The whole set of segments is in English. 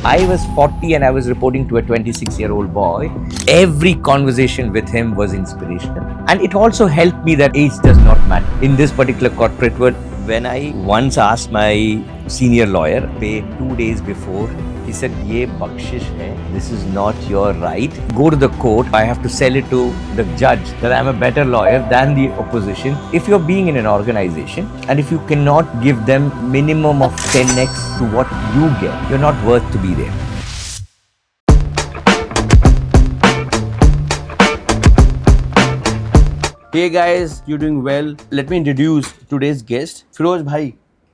I was 40 and I was reporting to a 26-year-old boy. Every conversation with him was inspirational. And it also helped me that age does not matter. In this particular corporate world, when I once asked my senior lawyer, pay 2 days before, he said, "Ye bakshish hai. This is not your right. Go to the court. I have to sell it to the judge that I'm a better lawyer than the opposition." If you're being in an organization and if you cannot give them minimum of 10x to what you get, you're not worth to be there. Hey guys, you're doing well. Let me introduce today's guest, Firoz Bhai.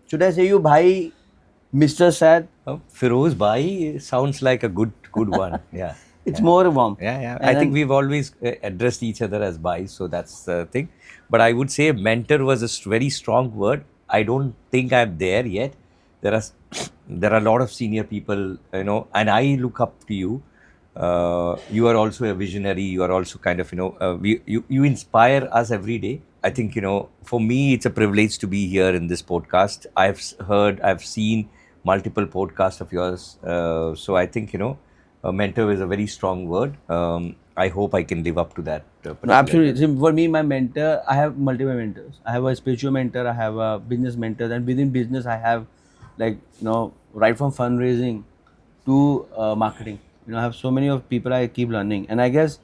Should I say you Bhai, Mr. Sait? Firoz Bhai sounds like a good one. Yeah. It's more warm. Yeah. I think we've always addressed each other as Bhai, so that's the thing. But I would say mentor was a very strong word. I don't think I'm there yet. There are a lot of senior people, and I look up to you. You are also a visionary. You are also kind of, you inspire us every day. I think, for me, it's a privilege to be here in this podcast. I've seen multiple podcasts of yours. So I think, a mentor is a very strong word. I hope I can live up to that. Absolutely. For me, my mentor, I have multiple mentors. I have a spiritual mentor, I have a business mentor, and within business, I have right from fundraising to marketing. I have so many of people I keep learning. And I guess,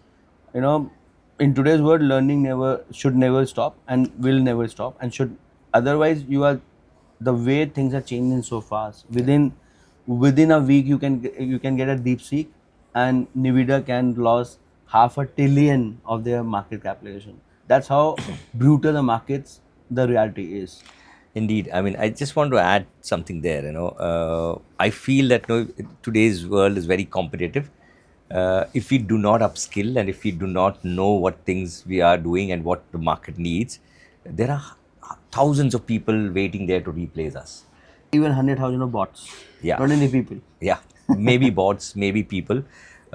in today's world, learning should never stop and will never stop and should. Otherwise, the way things are changing so fast. Within a week, you can get a DeepSeek, and Nvidia can lose $500 billion of their market capitalization. That's how brutal the reality is. Indeed. I mean, I just want to add something there. I feel that today's world is very competitive. If we do not upskill and if we do not know what things we are doing and what the market needs, there are thousands of people waiting there to replace us. Even 100,000 of bots. Yeah. Not any people. Yeah. Maybe bots, maybe people.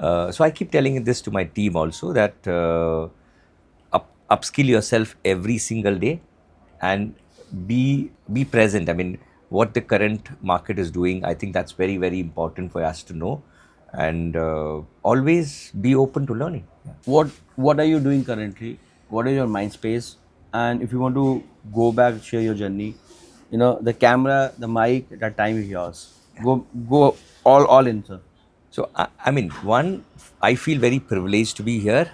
So I keep telling this to my team also that upskill yourself every single day and be present. I mean, what the current market is doing, I think that's very, very important for us to know, and always be open to learning. Yeah. What are you doing currently? What is your mind space? And if you want to go back, share your journey, the camera, the mic, that time is yours. Go all in, sir. So, I feel very privileged to be here.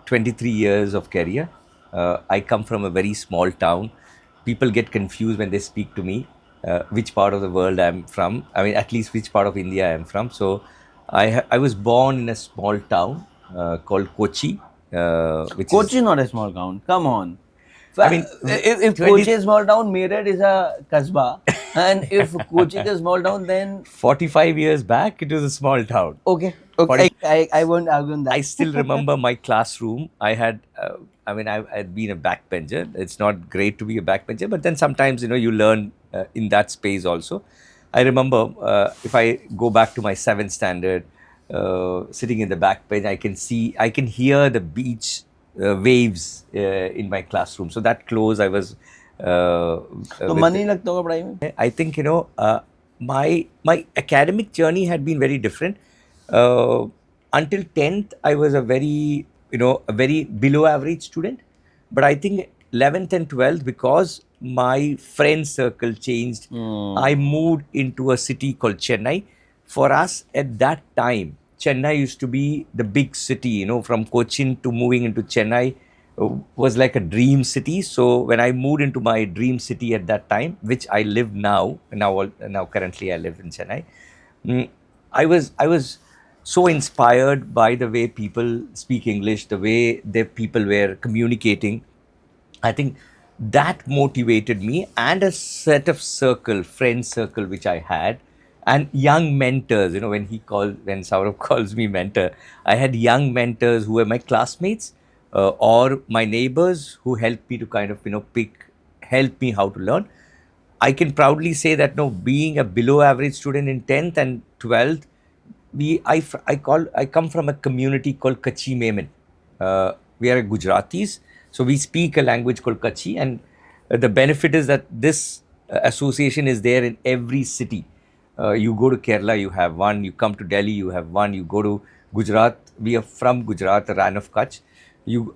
23 years of career. I come from a very small town. People get confused when they speak to me, which part of the world I'm from. At least which part of India I'm from. So, I was born in a small town called Kochi. Kochi is not a small town. Come on. If Kochi is a small town, Meerut is a kasbah. And if Kochi is a small town, then 45 years back, it was a small town. Okay. I won't argue on that. I still remember my classroom. I had been a backbencher. It's not great to be a backbencher, but then sometimes, you learn in that space also. I remember if I go back to my 7th standard, sitting in the back bench, I can hear the beach waves in my classroom. So that close I was. So money lagta hoga padhai mein? I think, my academic journey had been very different. Until 10th, I was a very below average student. But I think 11th and 12th, because my friend circle changed, I moved into a city called Chennai. For us at that time, Chennai used to be the big city, from Cochin to moving into Chennai was like a dream city. So when I moved into my dream city at that time, which I live now currently I live in Chennai, I was so inspired by the way people speak English, the way the people were communicating. I think that motivated me, and a set of friend circle which I had, and young mentors. When Saurabh calls me mentor, I had young mentors who were my classmates or my neighbors who helped me to kind of help me how to learn. I can proudly say that being a below average student in 10th and 12th, I come from a community called Kachi Memen. We are Gujaratis, so we speak a language called Kachi, and the benefit is that this association is there in every city. You go to Kerala, you have one. You come to Delhi, you have one. You go to Gujarat. We are from Gujarat, the Ran of Kutch.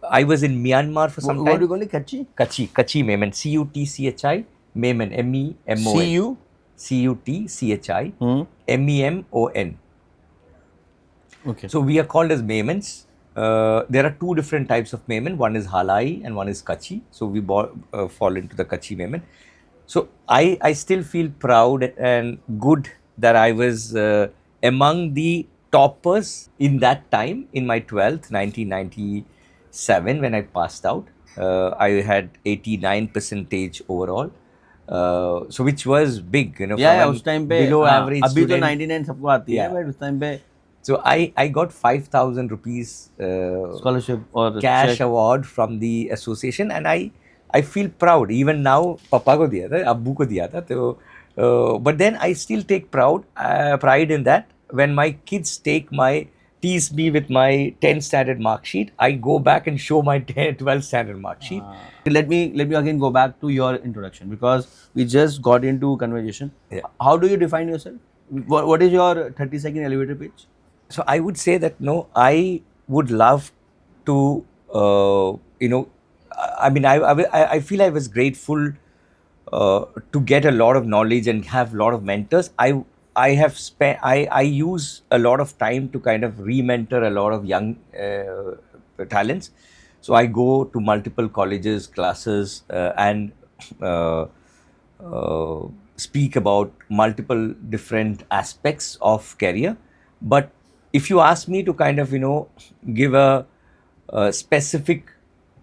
I was in Myanmar for some What do time. you call it? Kachi? Kutchi Memen, Cutchi, Memen, Memon, CU? Cutchi, Hmm. Memon. Okay. So we are called as Memens. There are two different types of Memen. One is Halai and one is Kutchi. So we fall into the Kutchi Memen. So I still feel proud and good that I was among the toppers in that time in my 12th, 1997, when I passed out. I had 89 percentage overall. So which was big, you know, Yeah, from yeah, an उस time पे below हाँ average अभी तो student. 99 सबको आती है Yeah. But उस time पे So I got 5,000 rupees scholarship और cash cheque award from the association, and I feel proud. Even now, पापा को दिया था, अब्बू को दिया था. तो but then I still take pride in that. When my kids tease me with my 10th standard mark sheet, I go back and show my 12th standard mark sheet. let me again go back to your introduction because we just got into conversation. Yeah. How do you define yourself? What is your 30-second elevator pitch? So I would say that no, I would love to, I mean, I feel I was grateful to get a lot of knowledge and have a lot of mentors. I have spent I use a lot of time to kind of re-mentor a lot of young talents. So I go to multiple colleges, classes, and uh, speak about multiple different aspects of career. But if you ask me to kind of give a specific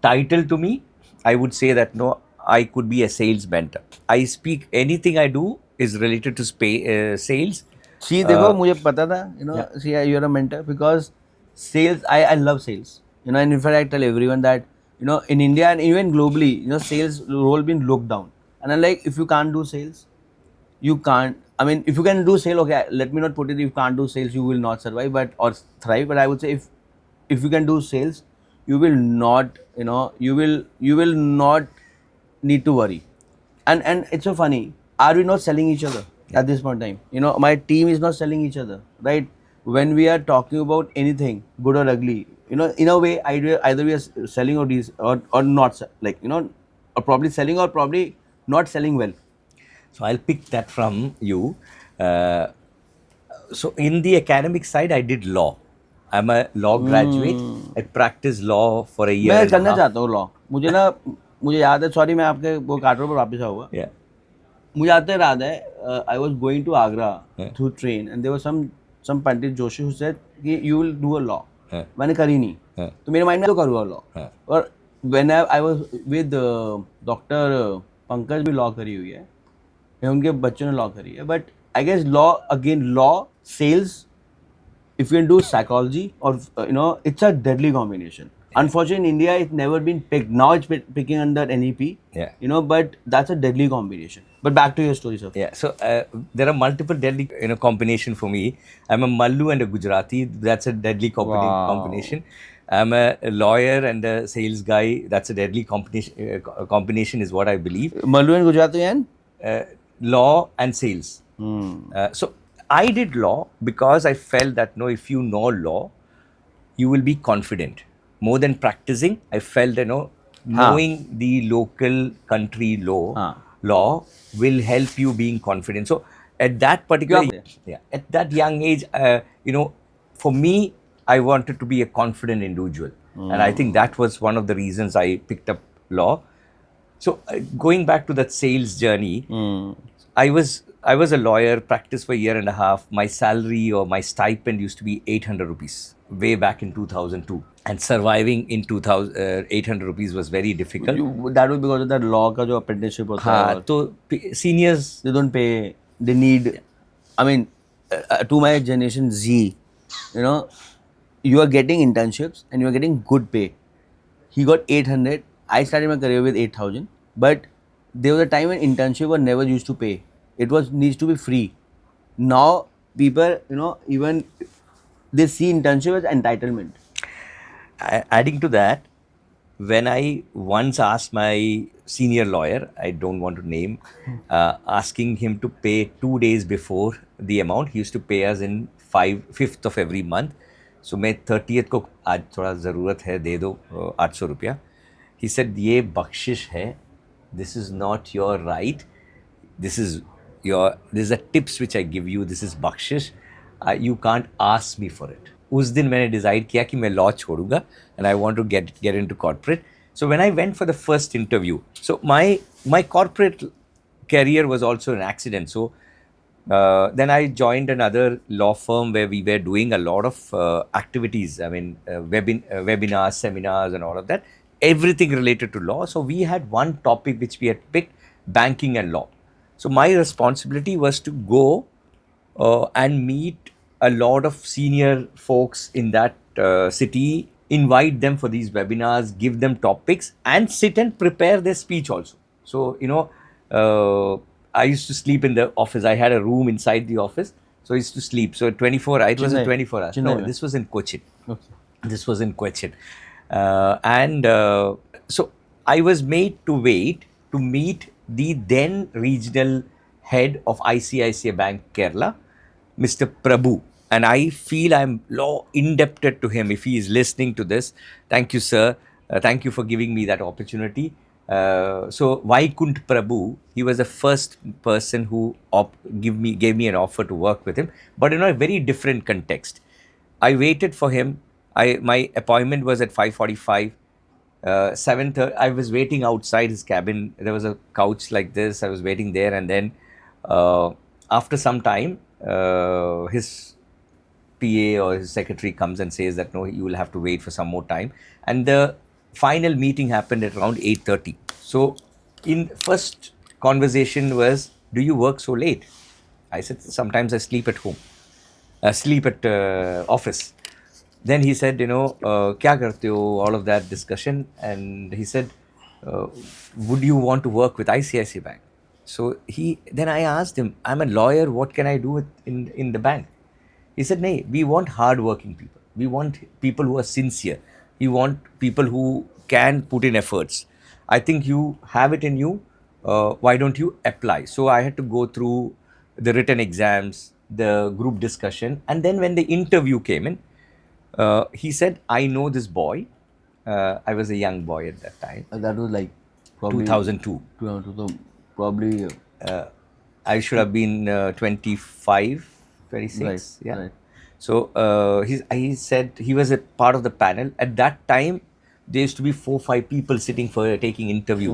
title to me, I would say that no, I could be a sales mentor. I speak anything I do is related to sales. See, देखो मुझे पता था, Yeah. see, you are a mentor because sales, I love sales, and in fact I tell everyone that, in India and even globally, sales role been looked down, and I'm like, if you can't do sales, you can't. I mean, if you can do sales, okay, let me not put it. If you can't do sales, you will not survive, or thrive. But I would say if you can do sales, you will not, you will not need to worry. And it's so funny. Are we not selling each other at this point in time? My team is not selling each other, right? When we are talking about anything, good or ugly, in a way, either we are selling or not, or probably selling or probably not selling well. So I'll pick that from you. Uh, so in the academic side, I did law. I'm a law graduate. I practiced law for a year मैं and a करना half. चाहता हूँ law. मुझे याद है, sorry मैं आपके वो कार्टून पर वापस आऊँगा. Yeah. मुझे याद है, I was going to Agra Yeah. Through train and there was some Pandit Joshi who said कि you will do a law. Yeah. मैंने करी नहीं. Yeah. तो मेरे माइंड में तो करूँगा लॉ. Yeah. और when I was with doctor Pankaj भी लॉ करी हुई है, उनके बच्चों ने लॉ करी है. But I guess law sells, if you can do psychology or it's a deadly combination. Unfortunately, in India, it's never been picked. Now it's picking under NEP. Yeah. But that's a deadly combination. But back to your story, sir. Yeah, so there are multiple deadly combination for me. I'm a Mallu and a Gujarati. That's a deadly Wow. combination. I'm a lawyer and a sales guy. That's a deadly combination. Combination is what I believe. Malu and Gujarati and Law and sales. So I did law because I felt that no, if you know law, you will be confident. More than practicing, I felt knowing the local country law will help you being confident. So at that particular at that young age, for me, I wanted to be a confident individual, and I think that was one of the reasons I picked up law. So going back to that sales journey, I was a lawyer, practiced for a year and a half. My salary or my stipend used to be 800 rupees way back in 2002. And surviving in 800 rupees was very difficult. that was because of that law का जो apprenticeship होता है. हाँ, तो seniors, they don't pay. They need. I mean, to my generation Z, you are getting internships and you are getting good pay. He got 800. I started my career with 8,000. But there was a time when internship were never used to pay. It needs to be free. Now people, even they see internship as entitlement. Adding to that, when I once asked my senior lawyer, I don't want to name, asking him to pay 2 days before the amount. He used to pay us in 5th of every month. So मैं 30th को आज थोड़ा ज़रूरत है दे दो 800 रुपया. He said ये बख्शिश है. This is not your right. This is a tips which I give you. This is bakshish. You can't ask me for it. उस दिन मैंने डिसाइड किया कि मैं लॉ छोड़ूंगा and I want to get into corporate. So when I went for the first interview, so my corporate career was also an accident. So then I joined another law firm where we were doing a lot of activities. I mean, webinars, seminars, and all of that. Everything related to law. So we had one topic which we had picked: banking and law. So my responsibility was to go and meet a lot of senior folks in that city, invite them for these webinars, give them topics, and sit and prepare their speech also. So, I used to sleep in the office. I had a room inside the office. So I used to sleep. So 24 hours, it wasn't 24 hours. Chennai, No, this was in Cochin. Okay. This was in Cochin. So I was made to wait to meet the then regional head of ICICI Bank Kerala, Mr. Prabhu. And I feel I'm law indebted to him if he is listening to this. Thank you, sir. Thank you for giving me that opportunity. So Vaikunth Prabhu, he was the first person who gave me an offer to work with him, but in a very different context. I waited for him. My appointment was at 5:45. 7:30, I was waiting outside his cabin. There was a couch like this. I was waiting there, and then after some time, his PA or his secretary comes and says that no, you will have to wait for some more time. And the final meeting happened at around 8:30. So, in first conversation was, "Do you work so late?" I said, "Sometimes I sleep at home, sleep at office." Then he said, "Kya karte ho?" All of that discussion, and he said, "Would you want to work with ICICI Bank?" So then I asked him, "I'm a lawyer. What can I do in the bank?" He said, "No, we want hard-working people. We want people who are sincere. We want people who can put in efforts. I think you have it in you. Why don't you apply?" So I had to go through the written exams, the group discussion, and then when the interview came in, he said, "I know this boy." I was a young boy at that time. That was like probably 2002. 2002, probably I should have been 25, 26. Right, Yeah. right. So he said he was a part of the panel. At that time, there used to be 4-5 people sitting for taking interview.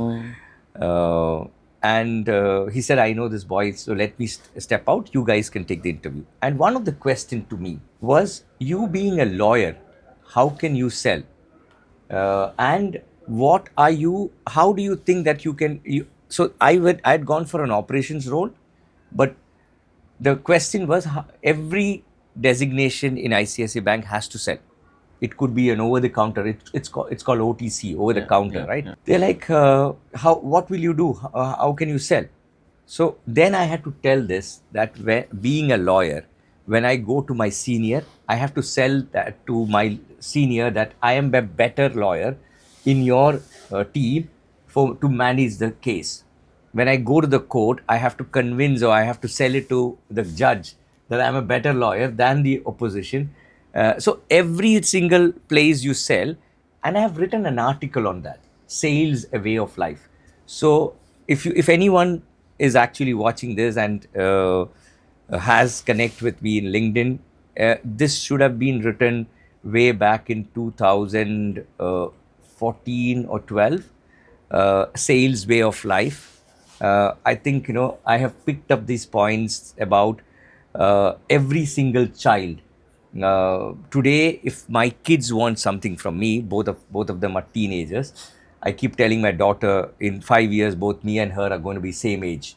And he said, "I know this boy, so let me step out. You guys can take the interview." And one of the questions to me was, "You being a lawyer, how can you sell? And what are you? How do you think that you can?" So I had gone for an operations role, but the question was, every designation in ICICI Bank has to sell. It could be an over the counter. It's called OTC, over the counter, right? Yeah. They're like, what will you do? How can you sell? So then I had to tell this, that being a lawyer, when I go to my senior, I have to sell that to my senior that I am a better lawyer in your team to manage the case. When I go to the court, I have to convince, or I have to sell it to the judge that I'm a better lawyer than the opposition. So every single place you sell, and I have written an article on that, sales a way of life. So if anyone is actually watching this and has connect with me in LinkedIn, this should have been written way back in 2014 or 12. Sales way of life. I think I have picked up these points about every single child. Today, if my kids want something from me, both of them are teenagers. I keep telling my daughter, in 5 years, both me and her are going to be same age.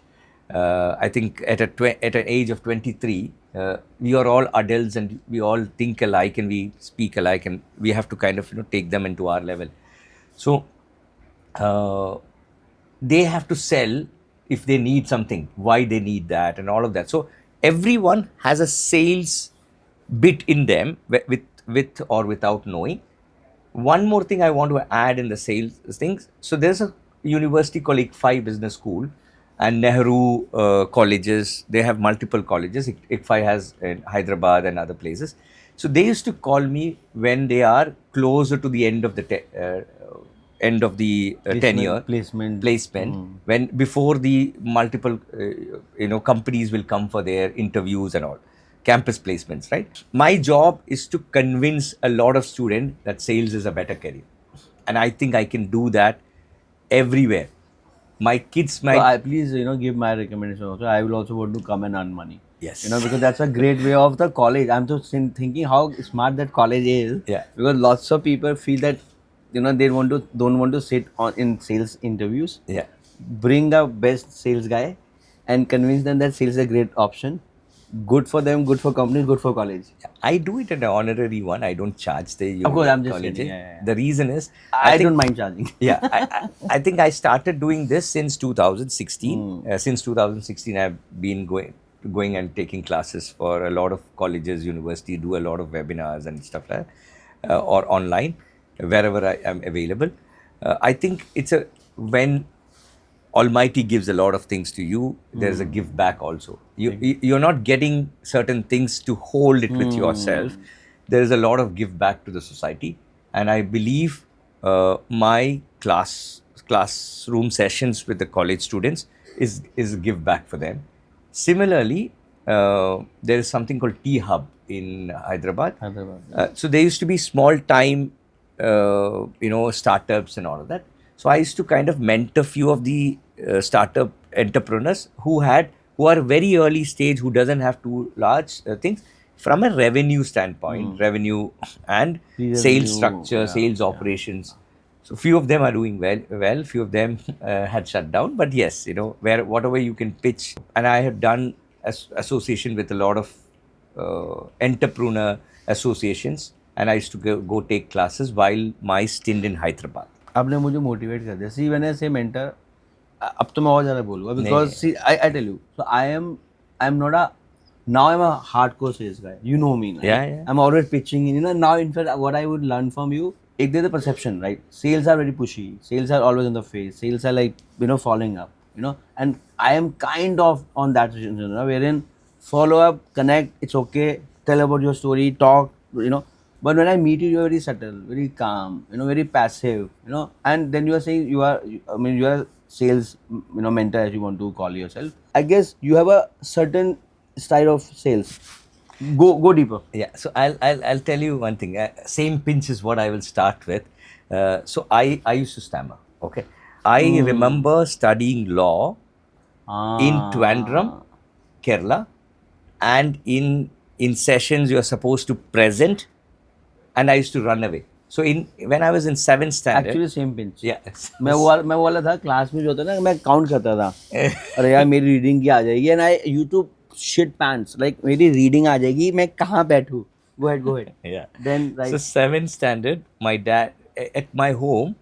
I think at an age of 23, we are all adults and we all think alike and we speak alike, and we have to kind of take them into our level. So they have to sell if they need something, why they need that, and all of that. So everyone has a sales bit in them, with or without knowing. one more thing I want to add in the sales things. So there's a university called ICFI Business School and Nehru colleges. They have multiple colleges. ICFI has in Hyderabad and other places. So they used to call me when they are closer to the end of the tenure Placement. placement, when before the multiple companies will come for their interviews and all, campus placements, right? My job is to convince a lot of students that sales is a better career, and I think I can do that everywhere. My kids So might. I please, give my recommendation also. I will also want to come and earn money. Yes. Because that's a great way of the college. I'm just thinking how smart that college is. Yeah. Because lots of people feel that, they don't want to sit on in sales interviews. Yeah. Bring the best sales guy, and convince them that sales is a great option. Good for them, good for companies, good for college. I do it at an honorary one. I don't charge the Of course, I'm just colleges. saying, yeah. The reason is I think- don't mind charging. yeah, I think I started doing this since 2016. Since 2016, I've been going and taking classes for a lot of colleges, university, do a lot of webinars and stuff like that, or online, wherever I am available. I think it's when Almighty gives a lot of things to you, there's a give back also. You're not getting certain things to hold it with yourself. There is a lot of give back to the society, and I believe my classroom sessions with the college students is a give back for them. Similarly, there is something called T Hub in Hyderabad. So there used to be small time, startups and all of that. So I used to kind of mentor few of the startup entrepreneurs who are very early stage, who doesn't have too large things from a revenue standpoint, revenue and sales structure, sales operations. So few of them are doing well. Few of them had shut down, but yes, whatever you can pitch. And I have done association with a lot of entrepreneur associations, and I used to go take classes while my stint in Hyderabad. आपने मुझे motivate कर दिया. See when I से mentor, अब तो मैं और ज़्यादा बोलूँगा because see I tell you, so I am not a now I'm a hardcore sales guy. You know me, right? Yeah. I'm always pitching in. Now in fact, what I would learn from you, there's the perception, right? Sales are very pushy. Sales are always in the face. Sales are like, following up, and I am kind of on that situation, wherein follow up, connect, it's okay, tell about your story, talk, but when I meet you, you're very subtle, very calm, very passive, and then you are saying you are sales, mentor, as you want to call yourself. I guess you have a certain style of sales. Go deeper. Yeah, so I'll tell you one thing. Same pinch is what I will start with. So I used to stammer. Okay, I remember studying law in Trivandrum, Kerala, and in sessions you are supposed to present, and I used to run away. So when I was in 7th standard, Actually same pinch. yeah, मैं बोला था class में जो होता है ना, मैं count करता था, अरे यार मेरी रीडिंग की आ जाएगी, and I YouTube shit pants, like मेरी रीडिंग आ जाएगी, मैं कहाँ बैठूँ. Go ahead. yeah. Then right. So 7th standard, my dad at my home,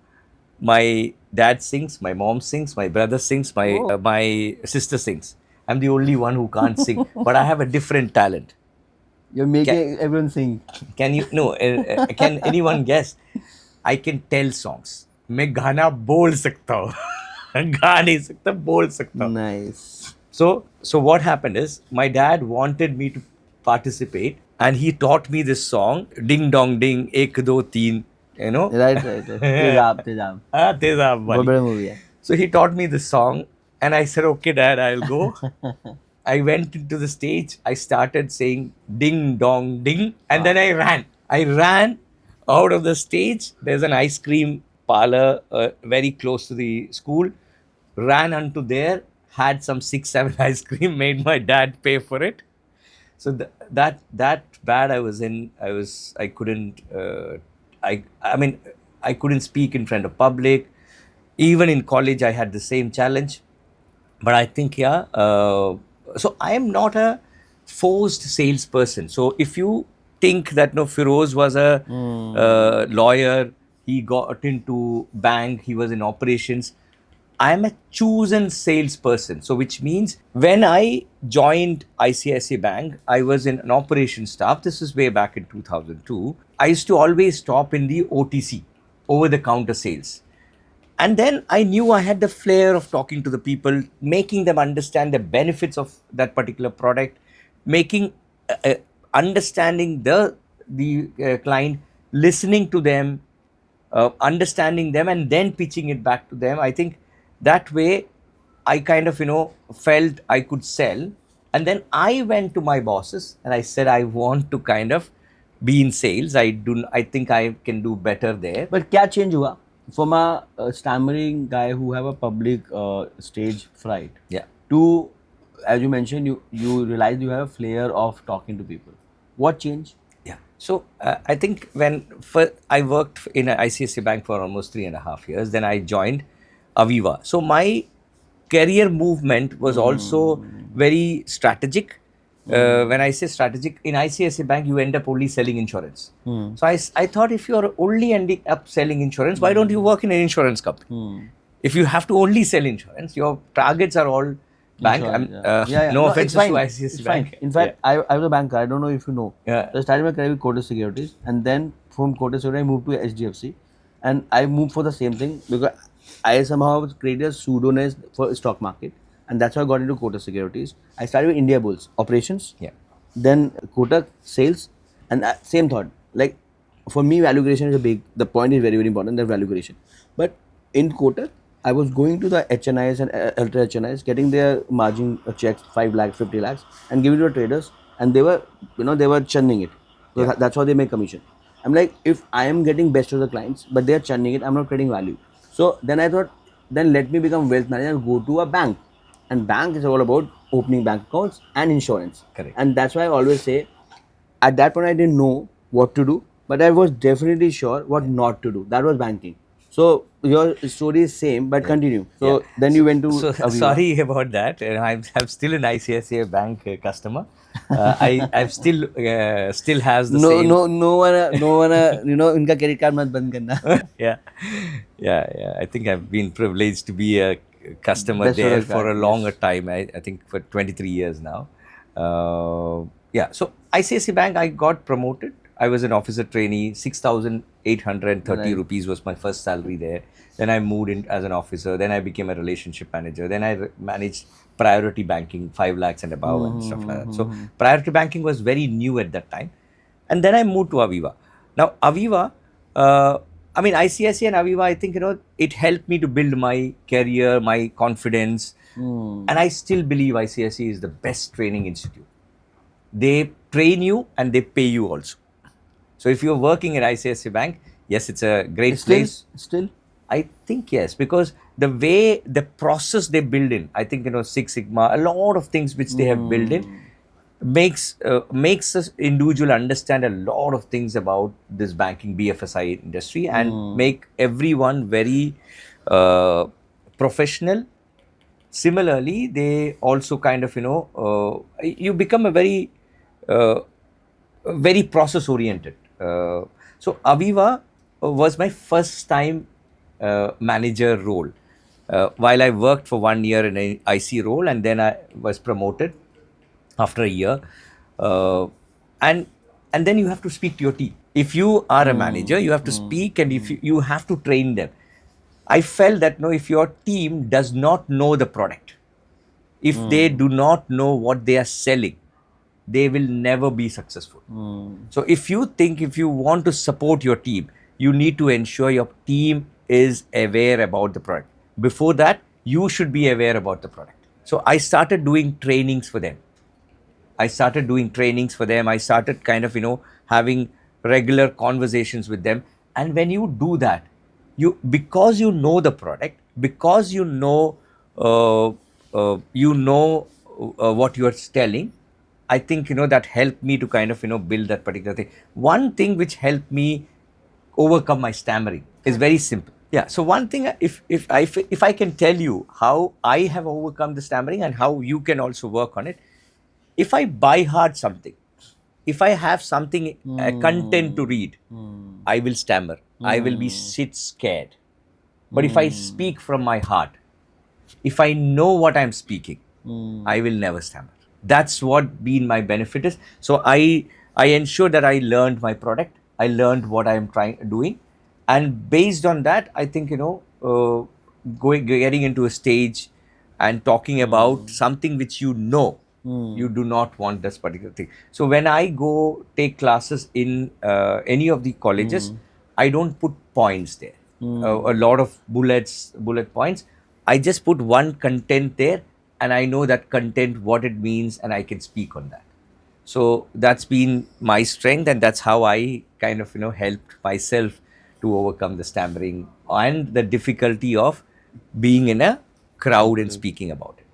my dad sings, my mom sings, my brother sings, my sister sings. I'm the only one who can't sing, but I have a different talent. You're making everyone sing. Can you no? Can anyone guess? I can tell songs. मैं गाना बोल सकता हूँ. गा नहीं सकता, बोल सकता हूँ. Nice. So what happened is my dad wanted me to participate, and he taught me this song, Ding Dong Ding, Ek Do Teen, Right. तेजाब. Tezab बहुत बड़ा मूवी है. So he taught me this song, and I said, okay, Dad, I'll go. I went into the stage. I started saying Ding Dong Ding, and then I ran. I ran out of the stage. There's an ice cream parlor very close to the school. Ran onto there. Had some 6-7 ice cream, made my dad pay for it. So that bad I was in. I couldn't. I couldn't speak in front of public. Even in college, I had the same challenge. But I think so I am not a forced salesperson. So if you think that Firoz was a lawyer, he got into bank, he was in operations. I'm a chosen salesperson. So, which means when I joined ICICI Bank, I was in an operations staff. This is way back in 2002. I used to always stop in the OTC, over the counter sales. And then I knew I had the flair of talking to the people, making them understand the benefits of that particular product, making understanding the client, listening to them, understanding them, and then pitching it back to them. I think that way I kind of felt I could sell. And then I went to my bosses and I said I want to kind of be in sales. I think I can do better there. But क्या change हुआ from a stammering guy who have a public stage fright Yeah. to, as you mentioned, you realize you have a flair of talking to people. What changed? Yeah. So I think I worked in an ICICI Bank for almost 3.5 years. Then I joined Aviva. So my career movement was also very strategic. When I say strategic, in ICICI Bank, you end up only selling insurance. So I thought, if you're only ending up selling insurance, why don't you work in an insurance company? If you have to only sell insurance, your targets are all bank. No offense to ICICI Bank. In fact, I was a banker. I don't know if you know. Yeah. So I started my career with Kotak Securities, and then from Kotak Securities, I moved to HDFC, and I moved for the same thing because I somehow created a pseudonym for stock market, and that's how I got into Kotak Securities. I started with India Bulls operations. Yeah. Then Kotak sales, and same thought. Like for me, value creation is a big. The point is very, very important. That value creation. But in Kotak, I was going to the HNIs and ultra HNIs, getting their margin checks, 5 lakhs, 50 lakhs, and giving it to traders, and they were, they were churning it. So that's how they make commission. I'm like, if I am getting best of the clients, but they are churning it, I'm not creating value. So then I thought, then let me become wealth manager and go to a bank. And bank is all about opening bank accounts and insurance. Correct. And that's why I always say, at that point I didn't know what to do, but I was definitely sure what not to do. That was banking. So your story is same, but continue. So then you went to Aviva. Sorry about that. I'm still an ICICI Bank customer. I've still has the same. No one, इनका credit card मत बंद करना. Yeah. I think I've been privileged to be a customer Best there of the for a card, longer time. I think for 23 years now. So ICICI Bank, I got promoted. I was an officer trainee. 6,830 rupees was my first salary there. Then I moved in as an officer. Then I became a relationship manager. Then I managed priority banking, 5 lakhs and above and stuff like that. So priority banking was very new at that time. And then I moved to Aviva. Now Aviva, ICICI and Aviva, I think, it helped me to build my career, my confidence. And I still believe ICICI is the best training institute. They train you and they pay you also. So if you're working at ICICI Bank, yes, it's a great place. Still? I think yes, because the process they build in, I think, Six Sigma, a lot of things which they have built in makes us individual understand a lot of things about this banking BFSI industry and make everyone very professional. Similarly, they also kind of, you become a very process oriented. So Aviva was my first time manager role. While I worked for 1 year in an IC role, and then I was promoted after a year. And then you have to speak to your team. If you are a manager, you have to speak, and if you have to train them. I felt that if your team does not know the product, if they do not know what they are selling, they will never be successful. So if you want to support your team, you need to ensure your team is aware about the product. Before that, you should be aware about the product. So I started doing trainings for them. I started kind of, having regular conversations with them. And when you do that, because you know the product, because you know what you are telling, I think, that helped me to kind of, build that particular thing. One thing which helped me overcome my stammering is very simple. Yeah. So one thing, if I can tell you how I have overcome the stammering and how you can also work on it. If I buy hard something, if I have something, content to read, I will stammer. I will be shit scared. But if I speak from my heart, if I know what I'm speaking, I will never stammer. That's what been my benefit is. So I ensure that I learned my product. I learned what I am doing, and based on that, I think going getting into a stage and talking about something which you do not want this particular thing. So when I go take classes in any of the colleges, I don't put points there. A lot of bullet points. I just put one content there, and I know that content, what it means, and I can speak on that. So that's been my strength, and that's how I kind of helped myself to overcome the stammering and the difficulty of being in a crowd and speaking about it.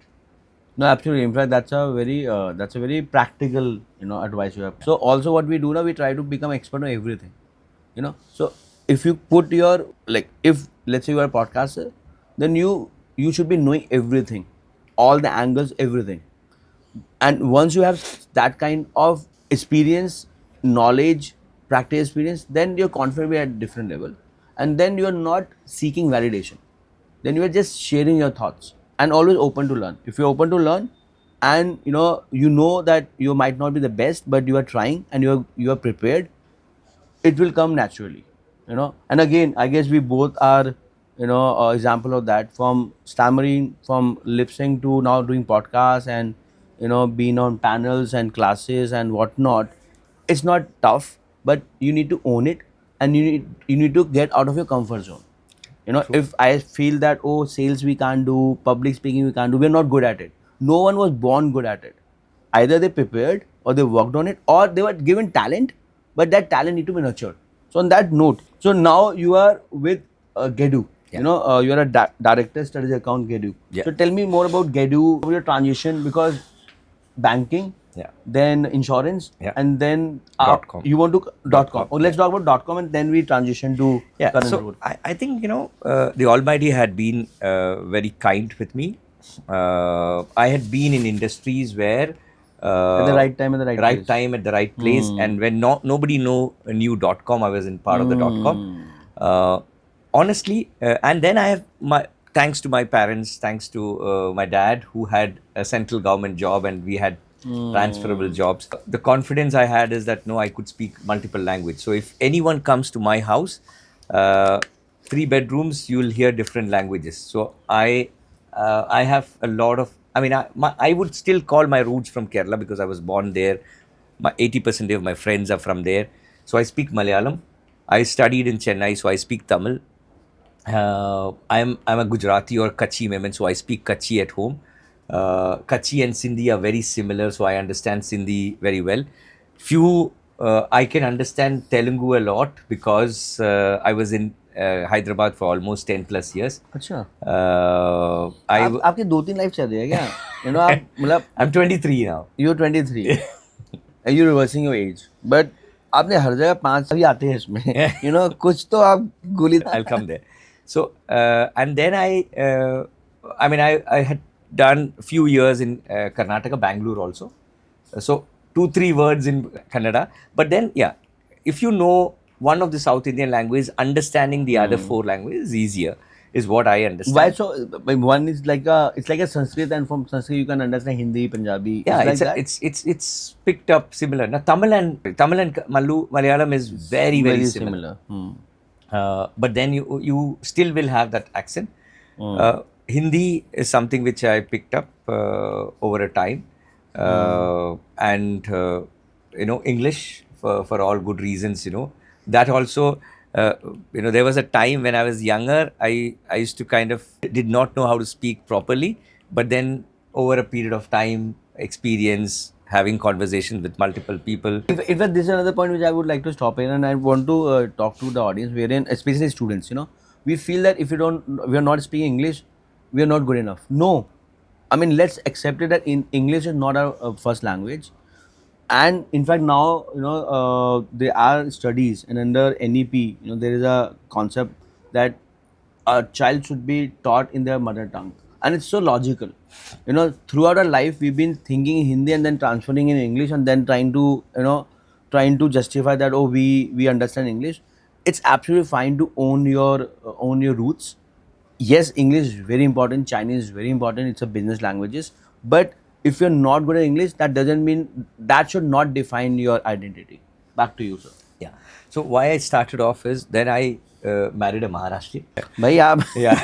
No, absolutely. In fact, that's a very practical, advice you have. So also, what we do now, we try to become expert on everything. So if you put your, like, if let's say you are a podcaster, then you should be knowing everything, all the angles, everything. And once you have that kind of experience, knowledge, practice experience, then your confidence will be at different level, and then you are not seeking validation, then you are just sharing your thoughts and always open to learn. If you're open to learn, and you know that you might not be the best, but you are trying and you are prepared, it will come naturally. And again, I guess we both are example of that, from stammering, from lip sync to now doing podcasts, and being on panels and classes and whatnot. It's not tough, but you need to own it, and you need to get out of your comfort zone. If I feel that, oh, sales we can't do, public speaking we can't do, we're not good at it. No one was born good at it. Either they prepared, or they worked on it, or they were given talent, but that talent need to be nurtured. So on that note, so now you are with GEDU. Yeah. You are a director studies account GEDU. Yeah. So tell me more about GEDU, your transition, because banking, Yeah. then insurance, Yeah. and then .com. you want to .com. Oh, let's talk about .com, and then we transition to Yeah, current so role. I think the Almighty had been very kind with me. I had been in industries where At the right time, at the right place. time at the right place, and when nobody knew .com, I was in part of the .com. Honestly, and then I have thanks to my parents, thanks to my dad, who had a central government job, and we had transferable jobs. The confidence I had is that I could speak multiple language. So if anyone comes to my house, 3 bedrooms, you'll hear different languages. So I have a lot of. I mean, I would still call my roots from Kerala because I was born there. My 80% of my friends are from there. So I speak Malayalam. I studied in Chennai, so I speak Tamil. I'm a Gujarati or Kutchi member, so I speak Kutchi at home. Kutchi and Sindhi are very similar, so I understand Sindhi very well. I can understand Telugu a lot because I was in Hyderabad for almost 10 plus years. अच्छा, आपके 2-3 life चल रही है क्या? आप मतलब I'm 23 now. you're 23 and you're reversing your age, but आपने हर जगह 5 भी आते हैं इसमें. कुछ तो आप गोली. I'll come there. So, and then I had done a few years in Karnataka, Bangalore also. So, 2-3 words in Kannada. But then, yeah, if you know one of the South Indian language, understanding the other 4 languages is easier, is what I understand. Why so? One is it's like a Sanskrit, and from Sanskrit you can understand Hindi, Punjabi. Yeah, it's like it's picked up similar. Now, Tamil and Malayalam is very, very similar. But then you still will have that accent. Hindi is something which I picked up over a time, and English for all good reasons. That also. There was a time when I was younger, I used to kind of did not know how to speak properly, but then over a period of time, experience, having conversations with multiple people. In fact, this is another point which I would like to stop in, and I want to talk to the audience, wherein, especially students, we feel that if we are not speaking English, we are not good enough. No, I mean, let's accept it that English is not our first language. And in fact, now there are studies, and under NEP, there is a concept that a child should be taught in their mother tongue, and it's so logical. Throughout our life, we've been thinking in Hindi and then transferring in English, and then trying to justify that, we understand English. It's absolutely fine to own your roots, Yes, English is very important. Chinese is very important. It's a business languages. But if you're not good at English, that doesn't mean that should not define your identity. Back to you, sir. Yeah. So why I started off is then I married a Maharashtrian. Bhai, aap Yeah.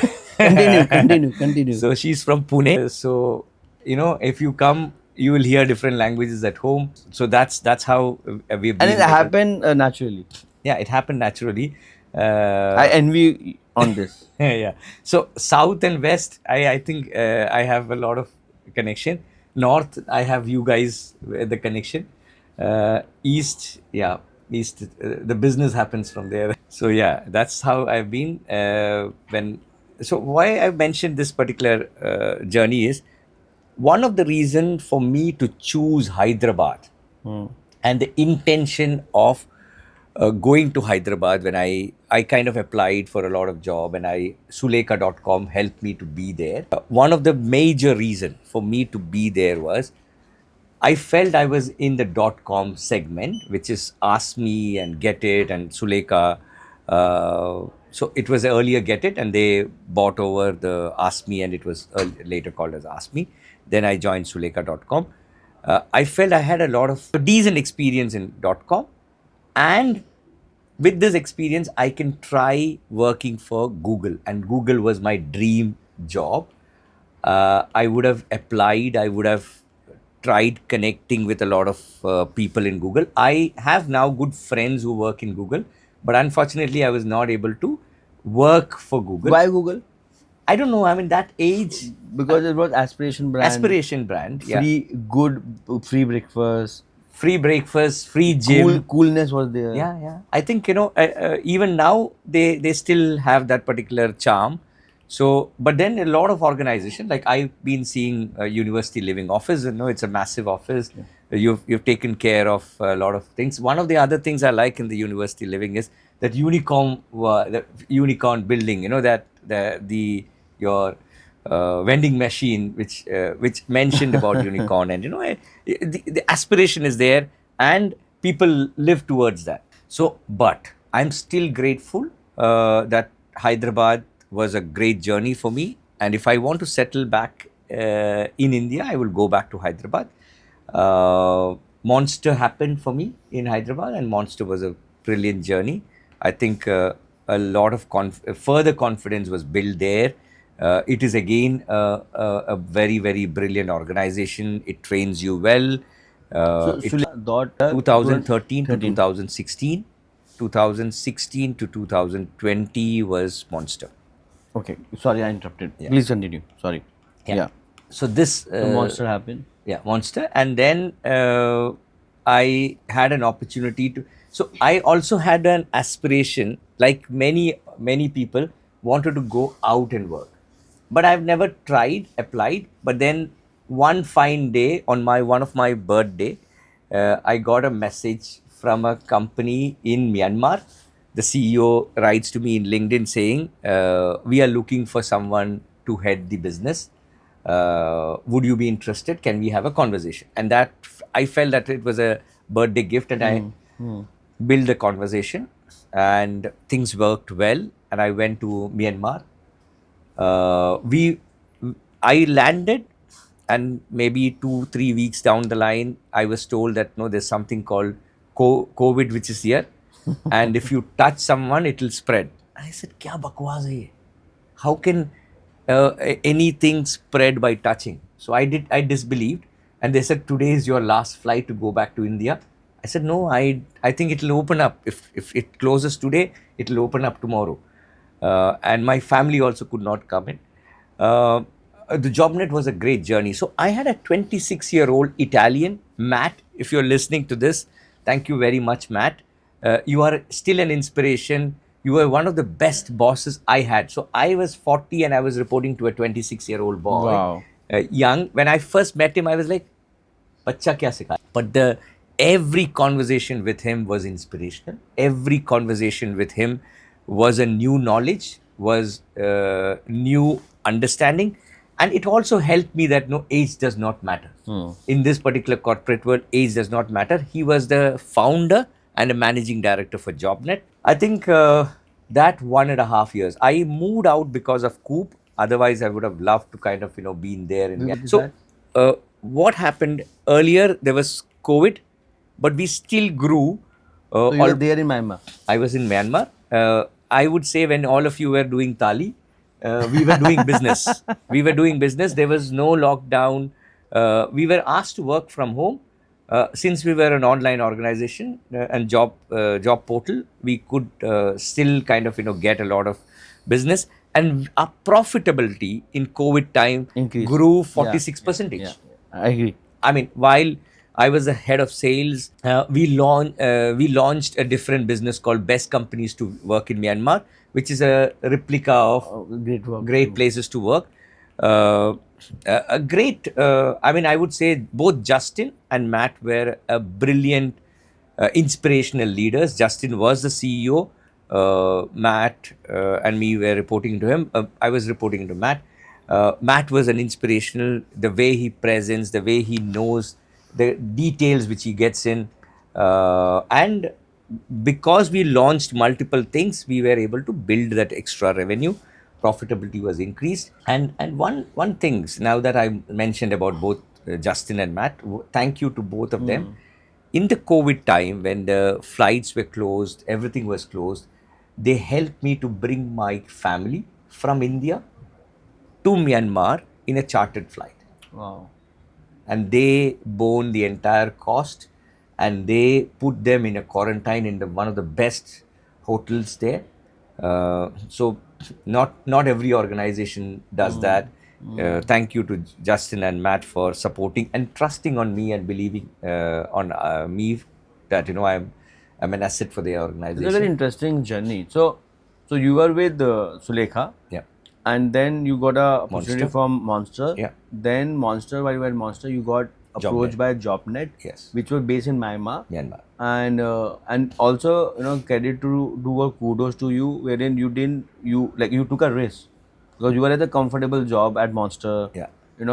continue. So she's from Pune. So if you come, you will hear different languages at home. So that's how we've And been. it happened naturally. Yeah, it happened naturally. I envy on this. Yeah. So south and west, I think I have a lot of connection. North, I have you guys the connection. East, yeah, east. The business happens from there. So yeah, that's how I've been. So why I mentioned this particular journey is one of the reason for me to choose Hyderabad and the intention of going to Hyderabad when I kind of applied for a lot of job and Sulekha.com helped me to be there. One of the major reason for me to be there was I felt I was in the .com segment, which is Ask Me and Get It and Sulekha. So it was earlier Get It, and they bought over the Ask Me, and it was later called as Ask Me. Then I joined Sulekha.com. I felt I had a lot of decent experience in .com, and with this experience, I can try working for Google, and Google was my dream job. I would have applied, I would have tried connecting with a lot of people in Google. I have now good friends who work in Google, but unfortunately, I was not able to work for Google. Why Google? I don't know. I mean, that age, Because it was aspiration brand. aspiration brand, yeah. Free breakfast. Free breakfast, free gym. Coolness was there. Yeah. I think even now they still have that particular charm. So, but then a lot of organization, like I've been seeing University Living office. It's a massive office. Yeah. You've taken care of a lot of things. One of the other things I like in the University Living is that unicorn building. That your vending machine, which mentioned about unicorn, and the aspiration is there, and people live towards that. So, but I'm still grateful that Hyderabad was a great journey for me, and if I want to settle back in India, I will go back to Hyderabad. Monster happened for me in Hyderabad, and Monster was a brilliant journey. I think a lot of further confidence was built there. It is again a very, very brilliant organization. It trains you well. 2013 to 2016. 2016 to 2020 was Monster. Okay, sorry, I interrupted. Yeah. Please continue. Sorry. Yeah. So this Monster happened. Yeah, Monster, and then I had an opportunity to. So I also had an aspiration, like many people, wanted to go out and work, but I've never applied. But then one fine day on one of my birthday, I got a message from a company in Myanmar. The CEO writes to me in LinkedIn saying, "We are looking for someone to head the business. Would you be interested? Can we have a conversation?" And that I felt that it was a birthday gift, and I built the conversation, and things worked well. And I went to Myanmar. I landed, and maybe 2-3 weeks down the line, I was told that no, there's something called COVID, which is here, and if you touch someone, it will spread. And I said, "Kya bakwas hai ye? How can anything spread by touching?" So I disbelieved, and they said, "Today is your last flight to go back to India." I said, "No, I think it will open up. If it closes today, it will open up tomorrow." And my family also could not come in. The JobNet was a great journey. So I had a 26-year-old Italian, Matt. If you're listening to this, thank you very much, Matt. You are still an inspiration. You were one of the best bosses I had. So I was 40 and I was reporting to a 26-year-old boy. Wow. Young. When I first met him, I was like, "Bachcha kya sikha?" But every conversation with him was inspirational. Every conversation with him was a new knowledge, was new understanding. And it also helped me that no, age does not matter. In this particular corporate world, age does not matter. He was the founder and a managing director for JobNet. I think that 1.5 years. I moved out because of Coop. Otherwise, I would have loved to kind of been there. Which is So, that? what happened earlier? There was COVID, but we still grew. So you were there in Myanmar. I was in Myanmar. I would say when all of you were doing Tali, we were doing business. We were doing business. There was no lockdown. We were asked to work from home. Since we were an online organization and job portal, we could still kind of get a lot of business, and our profitability in COVID time Increase. grew Yeah, 46%. yeah, I agree. I mean, while I was the head of sales, we launched a different business called Best Companies to Work in Myanmar, which is a replica of Great work. great places to work. A great, I mean, I would say both Justin and Matt were a brilliant, inspirational leaders. Justin was the CEO. Matt and me were reporting to him. I was reporting to Matt. Matt was an inspirational, the way he presents, the way he knows the details which he gets in. And because we launched multiple things, we were able to build that extra revenue. Profitability was increased. And one thing, now that I mentioned about both Justin and Matt, thank you to both of them. In the COVID time, when the flights were closed, everything was closed, they helped me to bring my family from India to Myanmar in a chartered flight. Wow. And they borne the entire cost, and they put them in a quarantine in one of the best hotels there. So not every organization does that. Thank you to Justin and Matt for supporting and trusting on me and believing on me that I'm an asset for their organization. It's a very interesting journey. So you were with Sulekha. Yeah. And then you got a opportunity Monster. from Monster. Yeah. Then Monster, while you were at Monster, you got approached JobNet. by JobNet, Yes. which was based in Myanmar. Myanmar. And also credit to do a kudos to you, wherein you took a risk because you were at a comfortable job at Monster. Yeah.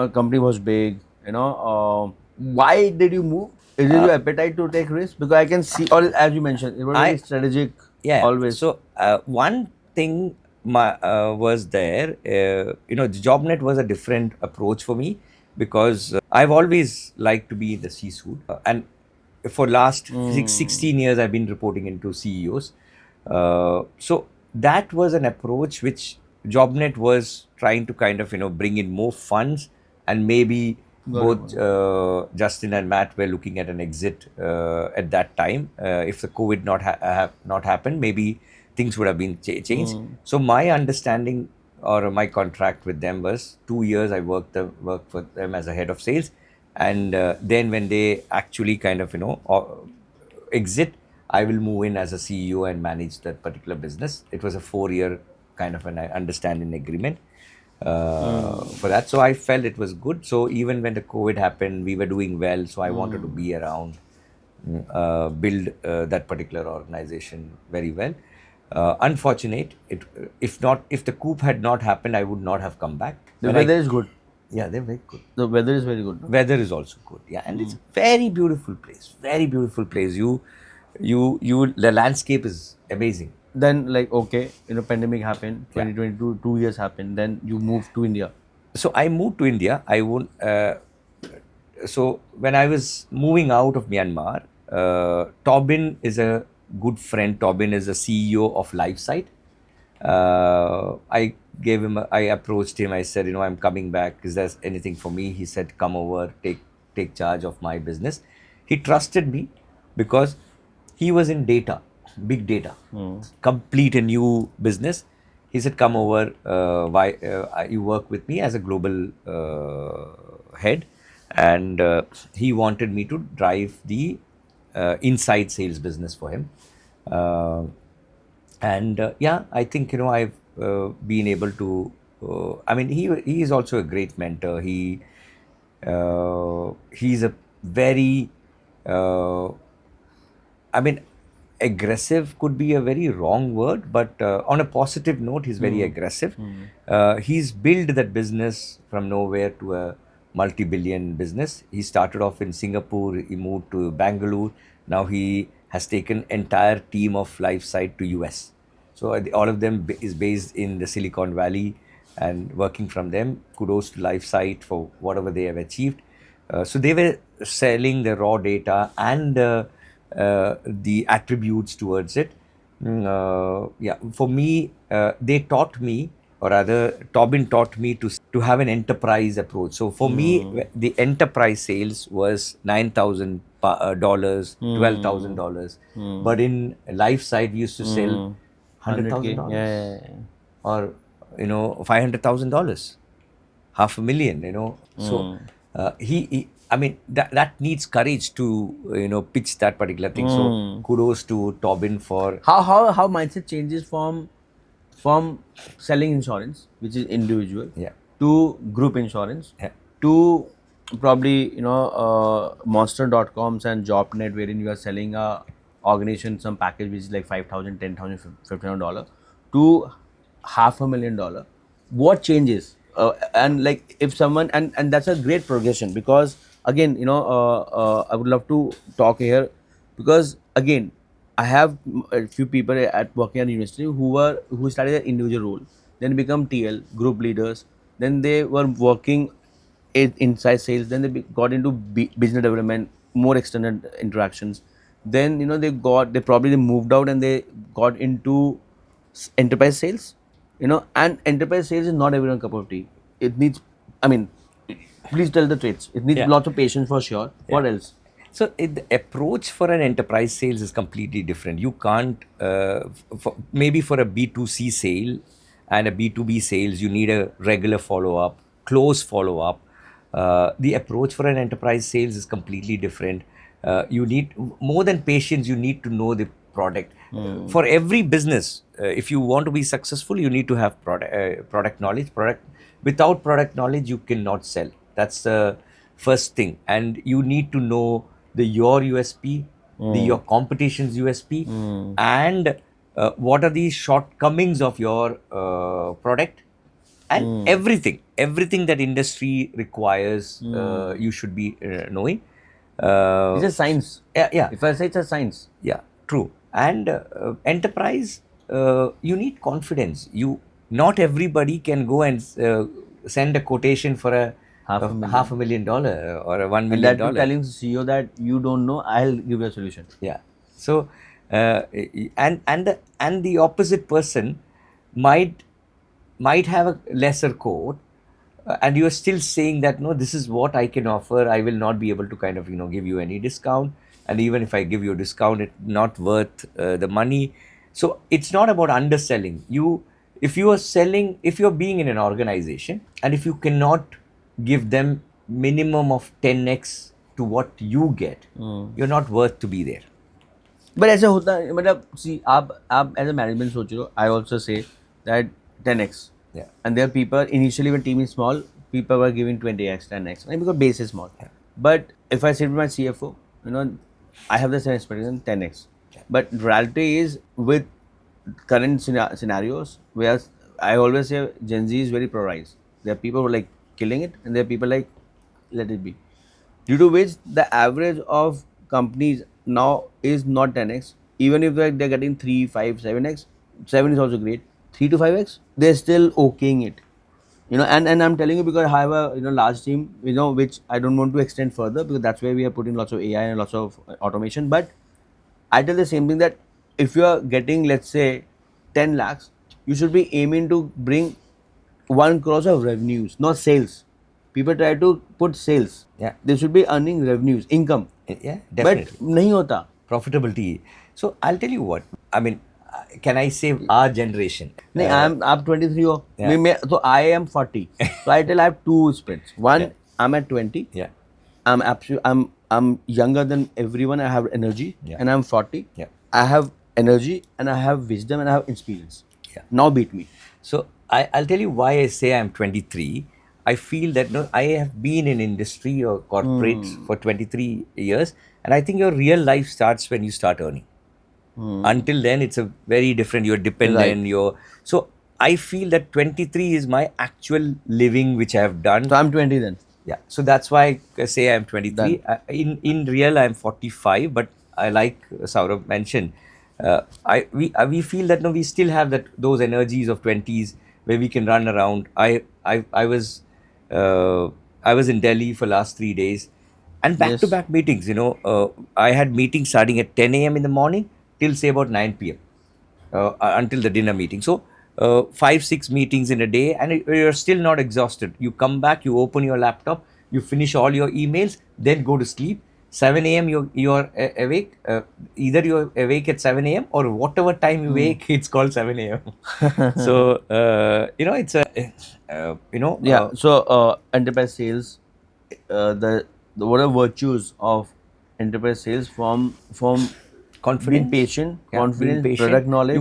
Company was big. Why did you move? Is it your appetite to take risks? Because I can see, or as you mentioned, it was very strategic. Yeah. Always. So one thing was there. JobNet was a different approach for me because I've always liked to be in the C-suite, and for last 16 years I've been reporting into CEOs. So that was an approach which JobNet was trying to kind of bring in more funds, and maybe both Justin and Matt were looking at an exit at that time. If the COVID not happened, maybe things would have been changed. So my understanding or my contract with them was 2 years. I worked for them as a head of sales, and then when they actually kind of exit, I will move in as a CEO and manage that particular business. It was a 4-year kind of an understanding agreement for that. So I felt it was good. So even when the COVID happened, we were doing well. So I wanted to be around, build that particular organization very well. Unfortunate, if the coup had not happened, I would not have come back. The weather is good. Yeah, they're very good. The weather is very good. No? Weather is also good. Yeah, and it's very beautiful place. Very beautiful place. The landscape is amazing. Then pandemic happened, 2022, 2 years happened. Then you moved to India. So I moved to India. So when I was moving out of Myanmar, Tobin is a good friend. Tobin is a CEO of LifeSite. I approached him. I said, I'm coming back. Is there anything for me? He said, come over, take charge of my business. He trusted me because he was in data, big data, complete a new business. He said, come over, you work with me as a global head. And he wanted me to drive the inside sales business for him. I think I've been able to. He is also a great mentor. He's a very. Aggressive could be a very wrong word, but on a positive note, he's very aggressive. He's built that business from nowhere to a multi-billion business. He started off in Singapore. He moved to Bangalore. Now he has taken entire team of LifeSite to US. So all of them is based in the Silicon Valley and working from them. Kudos to LifeSite for whatever they have achieved. So they were selling the raw data and the attributes towards it. Yeah, for me, they taught me, or rather, Tobin taught me to have an enterprise approach. So for me, the enterprise sales was $9,000, $12,000, but in life side we used to sell $100,000 Yeah. or $500,000, $500,000. So I mean that needs courage to pitch that particular thing. So kudos to Tobin for How mindset changes from selling insurance, which is individual, yeah. to group insurance, Yeah. to probably monster.coms and jobnet, wherein you are selling a organization some package which is like 5,000, 10,000, $1,500 to $500,000. What changes? And like if someone, and that's a great progression, because again, I would love to talk here, because again, I have a few people at working at university who started their individual role, then become TL, group leaders, then they were working inside sales, then they got into business development, more extended interactions. Then they probably moved out and they got into enterprise sales, and enterprise sales is not everyone's cup of tea. It needs, I mean, please tell the traits. It needs Yeah. lots of patience for sure. What else? So the approach for an enterprise sales is completely different. You can't, maybe for a B2C sale and a B2B sales, you need a regular follow-up, close follow-up. The approach for an enterprise sales is completely different. You need more than patience, you need to know the product. For every business, if you want to be successful, you need to have product knowledge. Without product knowledge, you cannot sell. That's the first thing. And you need to know your USP, your competition's USP, and what are the shortcomings of your product, and everything that industry requires, you should be knowing. It's a science. Yeah. If I say it's a science. Yeah, true. And enterprise, you need confidence. Not everybody can go and send a quotation for a $500,000 or a $1 And million. that you're telling CEO that you don't know, I'll give you a solution. Yeah. So and the opposite person might have a lesser quote, and you are still saying that no, this is what I can offer. I will not be able to kind of give you any discount, and even if I give you a discount, it's not worth the money. So it's not about underselling. If you're being in an organization, and if you cannot give them minimum of 10x to what you get, you're not worth to be there. But ऐसा होता है, मतलब see, आप as a management सोच रहे हो, I also say that 10x. Yeah. And there are people, initially when team is small, people were giving 20x, 10x, right? Because base is small. Yeah. But if I sit with my CFO, I have the same expectation, 10x. Yeah. But reality is, with current scenarios, where I always say Gen Z is very polarized. There are people who are like killing it, and there are people like let it be. Due to which the average of companies now is not 10x. Even if they're getting 3, 5, 7x, 7 is also great. 3 to 5x, they're still okaying it. And I'm telling you because I have a large team, which I don't want to extend further, because that's where we are putting lots of AI and lots of automation. But I tell the same thing, that if you are getting, let's say, 10 lakhs, you should be aiming to bring 1 crore of revenues, not sales. People try to put sales. Yeah. They should be earning revenues, income. Yeah, definitely. But nahi hota. Profitability. So I'll tell you what. I mean, can I say our generation? नहीं, I'm 23 हो. Yeah. So I am 40. So I tell I have two splits. One, Yeah. I'm at 20. Yeah. I'm younger than everyone. I have energy. Yeah. And I'm 40. Yeah. I have energy and I have wisdom and I have experience. Yeah. Now beat me. So I'll tell you why I say I'm 23. I feel that I have been in industry or corporates for 23 years, and I think your real life starts when you start earning. Until then, it's a very different. You're dependent. Right. So I feel that 23 is my actual living, which I have done. So I'm 20 then. Yeah. So that's why I say I'm 23. In real, I'm 45. But I like Saurabh mentioned, We feel that no, we still have that those energies of 20s where we can run around. I was uh, I was in Delhi for last 3 days, and back to Yes. back meetings. I had meetings starting at 10 a.m. in the morning till say about 9 p.m. Until the dinner meeting. So 5 6 meetings in a day, and you're still not exhausted. You come back, you open your laptop, you finish all your emails, then go to sleep. 7 a.m. You're awake. Either you're awake at 7 a.m. or whatever time you wake, it's called 7 a.m. So it's a Yeah. So enterprise sales, the what are virtues of enterprise sales from being confidence. patient, Yeah, being confidence, patient. product knowledge.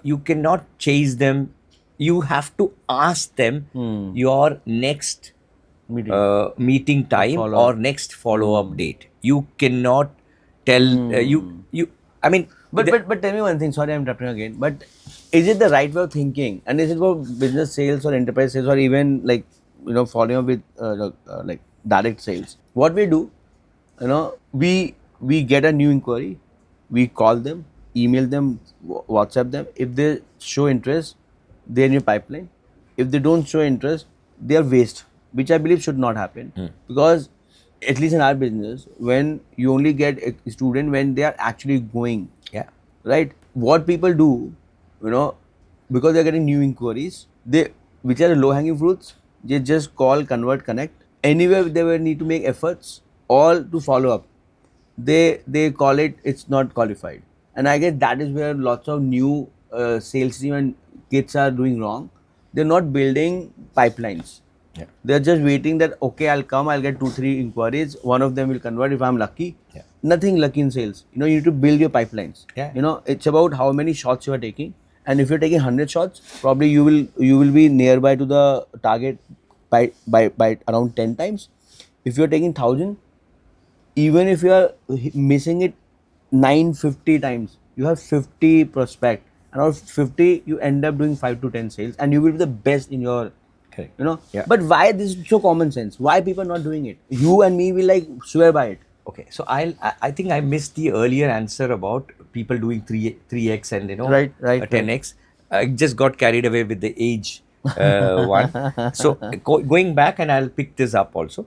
You cannot chase them. You have to ask them your next Meeting, meeting time follow or up. next follow up date. You cannot tell you. I mean, But tell me one thing. Sorry, I'm interrupting again. But is it the right way of thinking? And is it for business sales or enterprise sales or even like following up with like direct sales? What we do, we get a new inquiry, we call them, email them, WhatsApp them. If they show interest, they're in your pipeline. If they don't show interest, they are waste, which I believe should not happen because at least in our business, when you only get a student when they are actually going, yeah, right? What people do, you know, because they're getting new inquiries, they which are low hanging fruits, they just call, convert, connect. Anywhere they will need to make efforts, all to follow up. They call it it's not qualified, and I guess that is where lots of new sales team and kids are doing wrong. They're not building pipelines. yeah, They're just waiting that okay, I'll come, I'll get 2 3 inquiries, one of them will convert if I'm lucky. yeah, Nothing lucky in sales. You need to build your pipelines. yeah. It's about how many shots you are taking, and if you're taking 100 shots, probably you will be nearby to the target by around 10 times. If you're taking 1,000, even if you are missing it 950 times, you have 50 prospect, and out of 50 you end up doing 5 to 10 sales, and you will be the best in your Correct. Yeah. but why this is so common sense? Why people not doing it? You and me will like swear by it. Okay, so I think I missed the earlier answer about people doing 3x and Right. 10x. I just got carried away with the age one. So going back, and I'll pick this up also.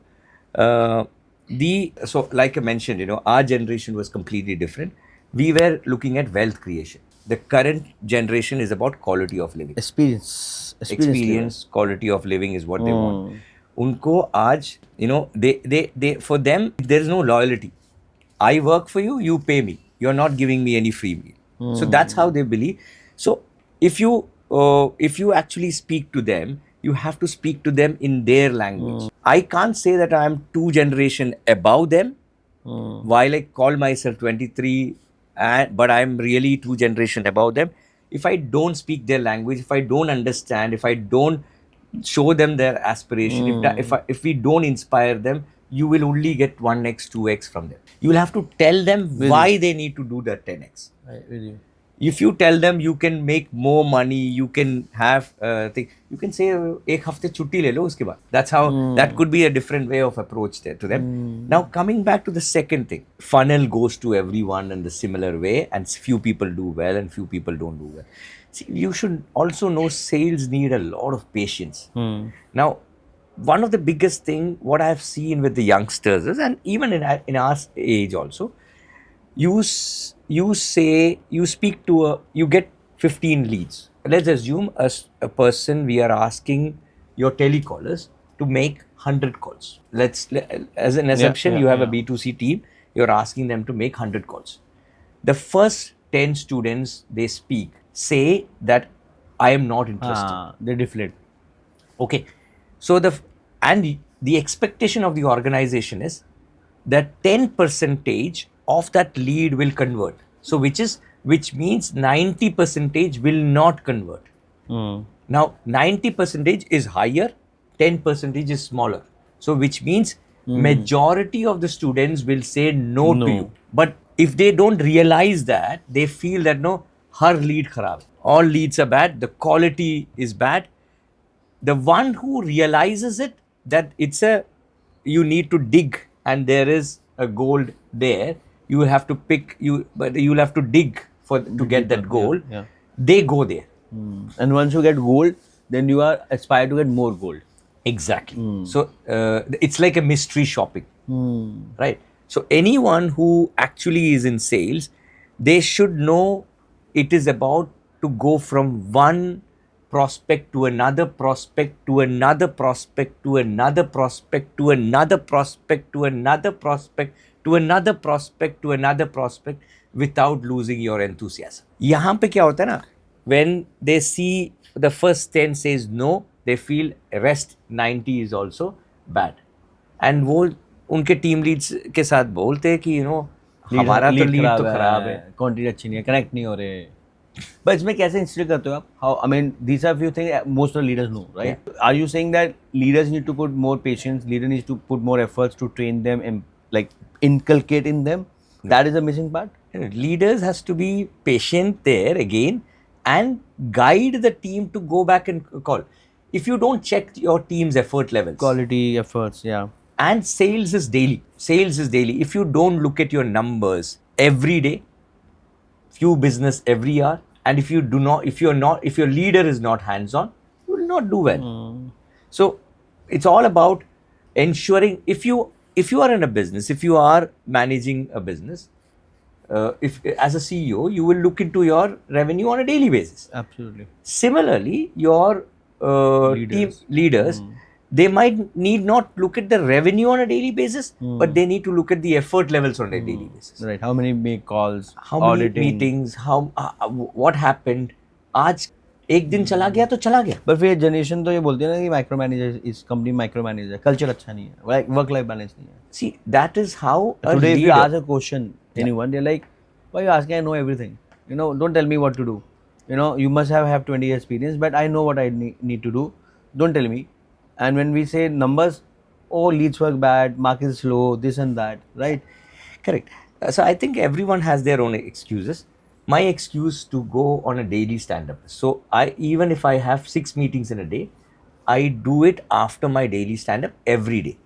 So like I mentioned, our generation was completely different. We were looking at wealth creation. The current generation is about quality of living. Experience, quality of living is what they want. उनको आज they for them there is no loyalty. I work for you, you pay me. You're not giving me any free meal. So that's how they believe. So if you actually speak to them, you have to speak to them in their language. I can't say that I am 2 generation above them while I call myself 23, but I'm really 2 generation above them. If I don't speak their language, if I don't understand, if I don't show them their aspiration, if we don't inspire them, you will only get 1x 2x from them. You will have to tell them why they need to do that 10x. With you. If you tell them you can make more money, you can have you can say ek hafte chutti le lo uske baad. That's how that could be a different way of approach there to them. Now coming back to the second thing, funnel goes to everyone in the similar way, and few people do well and few people don't do well. See, you should also know sales need a lot of patience. Now, one of the biggest thing what I have seen with the youngsters is, and even in our age also, you say you speak to you get 15 leads. Let's assume a person, we are asking your telecallers to make 100 calls. As an assumption, you have a B2C team, you're asking them to make 100 calls. The first 10 students they speak say that I am not interested. They deflate. Okay, so the expectation of the organization is that 10 percentage of that lead will convert. So which means 90 percentage will not convert. Now 90 percentage is higher, 10 percentage is smaller. So which means majority of the students will say no to you. But if they don't realize that, they feel that no, her lead kharab. All leads are bad, the quality is bad. The one who realizes it, that you need to dig and there is a gold there, you have to pick but you'll have to dig to get that goal, yeah. they go there. And once you get gold, then you are aspire to get more gold. Exactly. So it's like a mystery shopping, right? So anyone who actually is in sales, they should know it is about to go from one prospect to another prospect to another prospect to another prospect to another prospect to another prospect to another prospect to another prospect without losing your enthusiasm. यहाँ पे क्या होता है ना, when they see the first 10 says no, they feel rest 90 is also bad. And वो उनके team leads के साथ बोलते हैं कि हमारा तो लीड तो खराब है, क्वांटिटी अच्छी नहीं है, कनेक्ट नहीं हो रहे. But इसमें कैसे इंस्टिल करते हो आप? How, I mean, these are few things most of the leaders know, right? Yeah. Are you saying that leaders need to put more patience, leaders need to put more efforts to train them and like inculcate in them? That is the missing part? Leaders has to be patient there again and guide the team to go back and call. If you don't check your team's effort levels, Quality efforts, yeah. and sales is daily. Sales is daily. If you don't look at your numbers every day, few business every hour, and if you do not, if your leader is not hands-on, you will not do well. So it's all about ensuring if you are in a business, if you are managing a business, if as a CEO, you will look into your revenue on a daily basis. Absolutely. Similarly, your team leaders, they might need not look at the revenue on a daily basis, but they need to look at the effort levels on a daily basis. Right. How many make calls? How many auditing. meetings? What happened? आज एक दिन चला गया तो चला गया. पर फिर जनरेशन तो ये बोलती है ना कि माइक्रो मैनेजर इस कंपनी माइक्रो मैनेजर कल्चर अच्छा नहीं है, वर्क लाइफ बैलेंस नहीं है. See, that is how a Today if you leader. ask a question anyone, they're like, why you asking? I know everything. Don't tell me what to do. You must have 20 years experience, but I know what I need to do. Don't tell me. And when we say numbers, oh, leads work bad, market is slow, this and that, right? Correct. So I think everyone has their own excuses. My excuse to go on a daily stand-up. So even if I have 6 meetings in a day, I do it after my daily stand-up every day.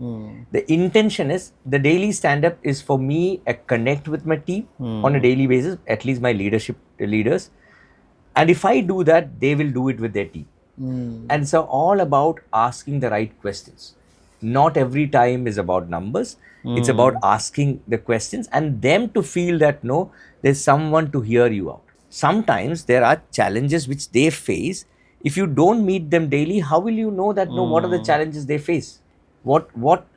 The intention is the daily stand-up is for me a connect with my team on a daily basis, at least my leaders. And if I do that, they will do it with their team. And so all about asking the right questions. Not every time is about numbers. It's about asking the questions and them to feel that no, there's someone to hear you out. Sometimes there are challenges which they face. If you don't meet them daily, how will you know that no, what are the challenges they face? What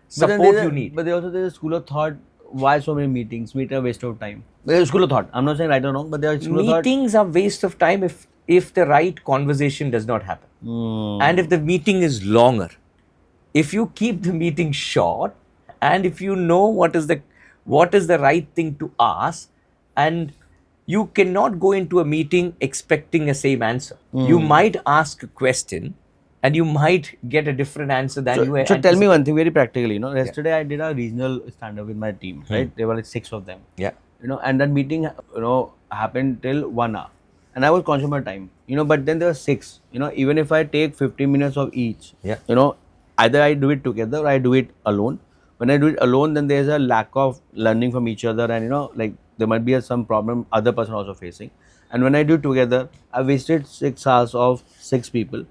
support you need? But there's a school of thought, why so many meetings? Meet a waste of time. There's a school of thought. I'm not saying right or wrong, but there are school of thought. Meetings are waste of time if the right conversation does not happen. And if the meeting is longer. If you keep the meeting short and if you know what is the right thing to ask, and you cannot go into a meeting expecting a same answer. You might ask a question and you might get a different answer than you So tell me one thing very practically. Yesterday I did a regional stand-up with my team, right? There were like 6 of them. Yeah. And that meeting, happened till 1 hour. And I was conscious of my time, but then there were 6. Even if I take 15 minutes of each, Yeah. Either I do it together or I do it alone. When I do it alone, then there's a lack of learning from each other, and like there might be some problem other person also facing. And when I do it together, I wasted 6 hours of 6 people.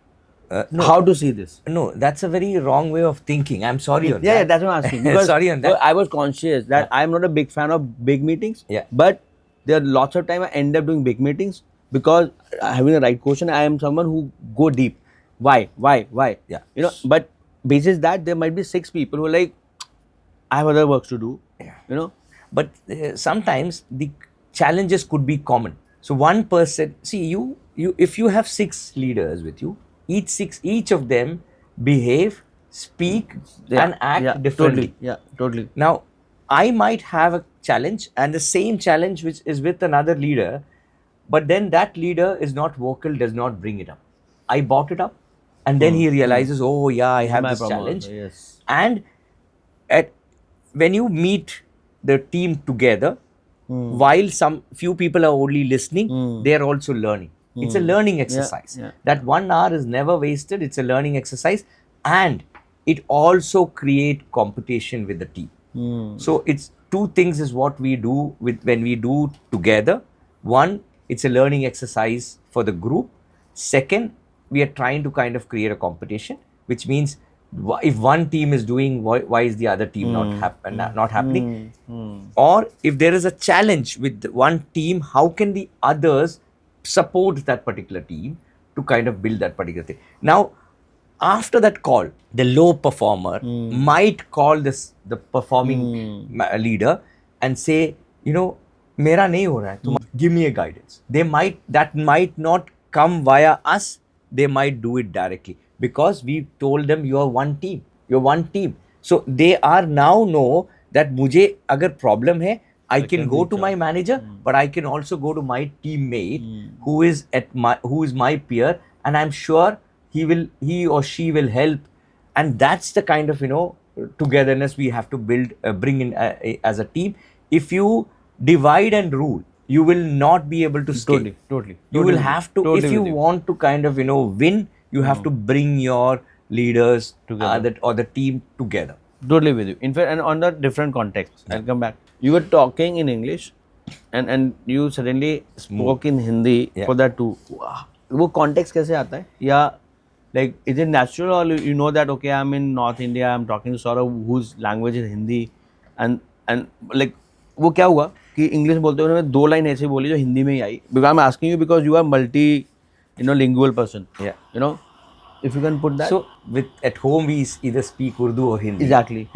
No. How to see this? No, that's a very wrong way of thinking. I'm sorry on that. Yeah, that's what I'm asking. Because Sorry on that. I was conscious that I'm not a big fan of big meetings. Yeah. But there are lots of time I end up doing big meetings because having the right question, I am someone who go deep. Why? Yeah. But basis that there might be 6 people who are like, I have other works to do. Yeah. But sometimes the challenges could be common. So one person, see you if you have 6 leaders with you, each of them behave, speak and act differently. Totally. Now, I might have a challenge and the same challenge which is with another leader, but then that leader is not vocal, does not bring it up. I brought it up and then he realizes, oh yeah, I have this challenge. Yes. And when you meet the team together, while some few people are only listening, they are also learning. It's a learning exercise. Yeah. That 1 hour is never wasted. It's a learning exercise, and it also create competition with the team. So it's 2 things is what we do when we do together. One, it's a learning exercise for the group. Second, we are trying to kind of create a competition, which means if one team is doing, why is the other team not happening? Or if there is a challenge with one team, how can the others support that particular team to kind of build that particular thing? Now, after that call, the low performer might call the performing leader and say, mera nahi ho raha hai, give me a guidance. That might not come via us. They might do it directly because we told them you are one team. You're one team. So they are now know that मुझे अगर problem है, I can go to my manager, but I can also go to my teammate who is my peer, and I'm sure he or she will help. And that's the kind of togetherness we have to build, bring in as a team. If you divide and rule, you will not be able to scale. Totally. You will have to, if you want to kind of win, you have to bring your leaders together or the team together. Totally with you. In fact, and on the different context, I'll come back. You were talking in English, and you suddenly spoke in Hindi for that too. वो context कैसे आता है? या like is it natural, or you know that okay, I'm in North India, I'm talking to Saurabh whose language is Hindi, and like वो क्या हुआ कि English बोलते हुए उन्होंने 2 लाइन ऐसे बोली जो हिंदी में ही आई. Because I'm asking you because you are lingual person. Yeah. If you can put that. So at home we either speak Urdu or Hindi. Exactly.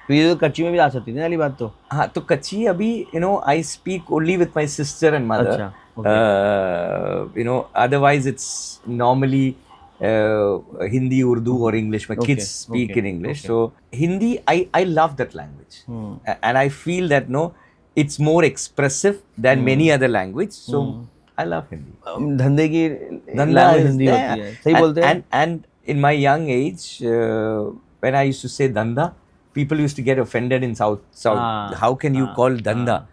तो ये तो कच्ची में भी आ सकती थी ना वाली बात तो. हाँ तो कच्ची अभी I speak only with my sister and mother. अच्छा. Okay. Otherwise it's normally Hindi, Urdu or English. My kids speak in English. Okay. So Hindi, I love that language. And I feel that it's more expressive than many other language. So I love Hindi. धंधे की language Hindi होती है. सही बोलते हैं. And in my young age, when I used to say dhanda, people used to get offended in South. How can you call dhanda?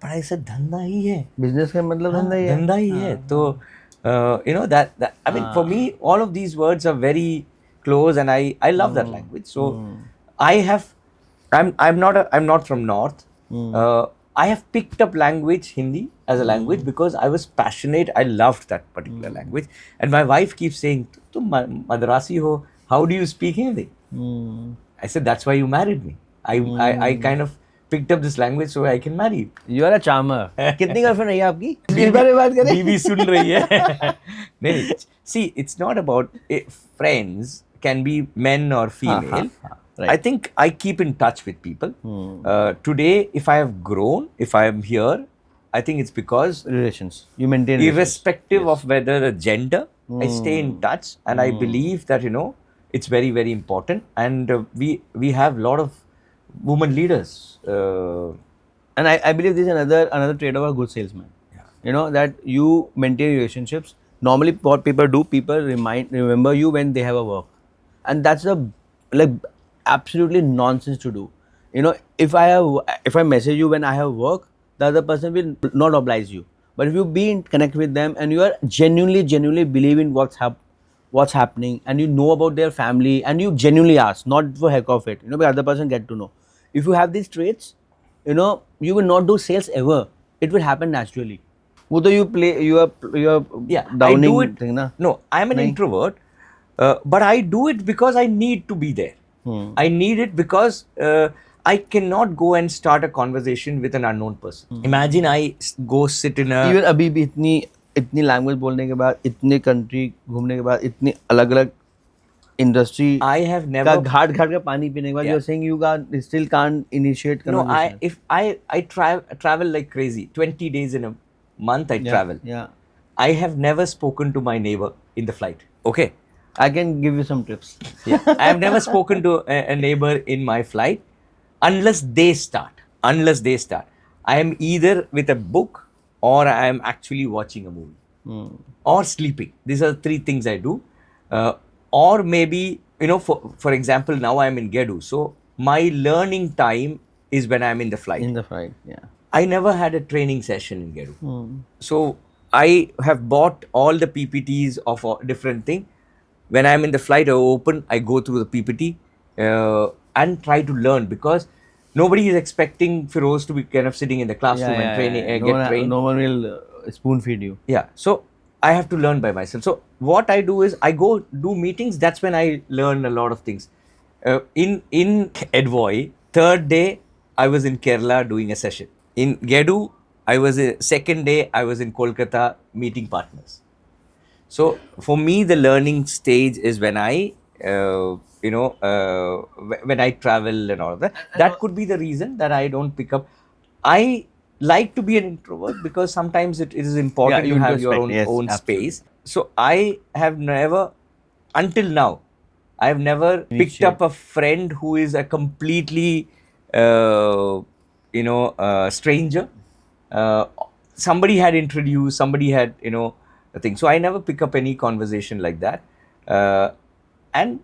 But I said dhanda ही है. Business का मतलब धंधा ही है. धंधा ही है. तो that I mean for me all of these words are very close, and I love that language. So I'm not from North. I have picked up language Hindi as a language because I was passionate. I loved that particular language, and my wife keeps saying, "Tum Madrasi ho, how do you speak Hindi?" I said, "That's why you married me. I kind of picked up this language so I can marry you." You are a charmer. कितनी girlfriend है आपकी? इस बारे में बात करें. बीवी सुन रही है. नहीं, see, it's not about friends. Can be men or female. Right. I think I keep in touch with people. Today, if I have grown, if I am here, I think it's because relations. You maintain irrespective of whether the gender, I stay in touch, and I believe that it's very, very important. And we have a lot of women leaders. And I believe this is another trait of a good salesman. Yeah. That you maintain relationships. Normally, what people do, people remember you when they have a work, and that's absolutely nonsense to do. If I message you when I have work, the other person will not oblige you. But if you be in connect with them and you are genuinely believe in what's happening, and you know about their family, and you genuinely ask, not for heck of it, the other person get to know. If you have these traits, you will not do sales ever. It will happen naturally. What do you play? You are downing. I do it. Thing, na? No, I'm an introvert, but I do it because I need to be there. I need it because I cannot go and start a conversation with an unknown person. Imagine I go sit in a. Even अभी भी इतनी language बोलने के बाद, इतने country घूमने के बाद, इतनी अलग-अलग industry. I have never. घाट का पानी पीने के बाद, you're saying you still can't initiate conversation. No, I travel like crazy. 20 days in a month I travel. Yeah. I have never spoken to my neighbor in the flight. Okay. I can give you some tips. Yeah. I have never spoken to a neighbor in my flight unless they start. I am either with a book or I am actually watching a movie or sleeping. These are the 3 things I do. Or maybe, for example, now I am in GEDU. So my learning time is when I am in the flight. In the flight, yeah. I never had a training session in GEDU. So I have bought all the PPTs of different things. When I'm in the flight, I go through the PPT and try to learn, because nobody is expecting Firoz to be kind of sitting in the classroom and training, get trained. No one will spoon feed you. Yeah, so I have to learn by myself. So what I do is I go do meetings. That's when I learn a lot of things. In Edvoy, third day I was in Kerala doing a session. In GEDU, I was second day I was in Kolkata meeting partners. So for me, the learning stage is when I, when I travel and all of that. That could be the reason that I don't pick up. I like to be an introvert because sometimes it is important you to have your introspect. own Yes, own absolutely. space. So I have never, until now, I have never picked up a friend who is a completely, stranger. Uh, Somebody had introduced, somebody had, a thing. So I never pick up any conversation like that. And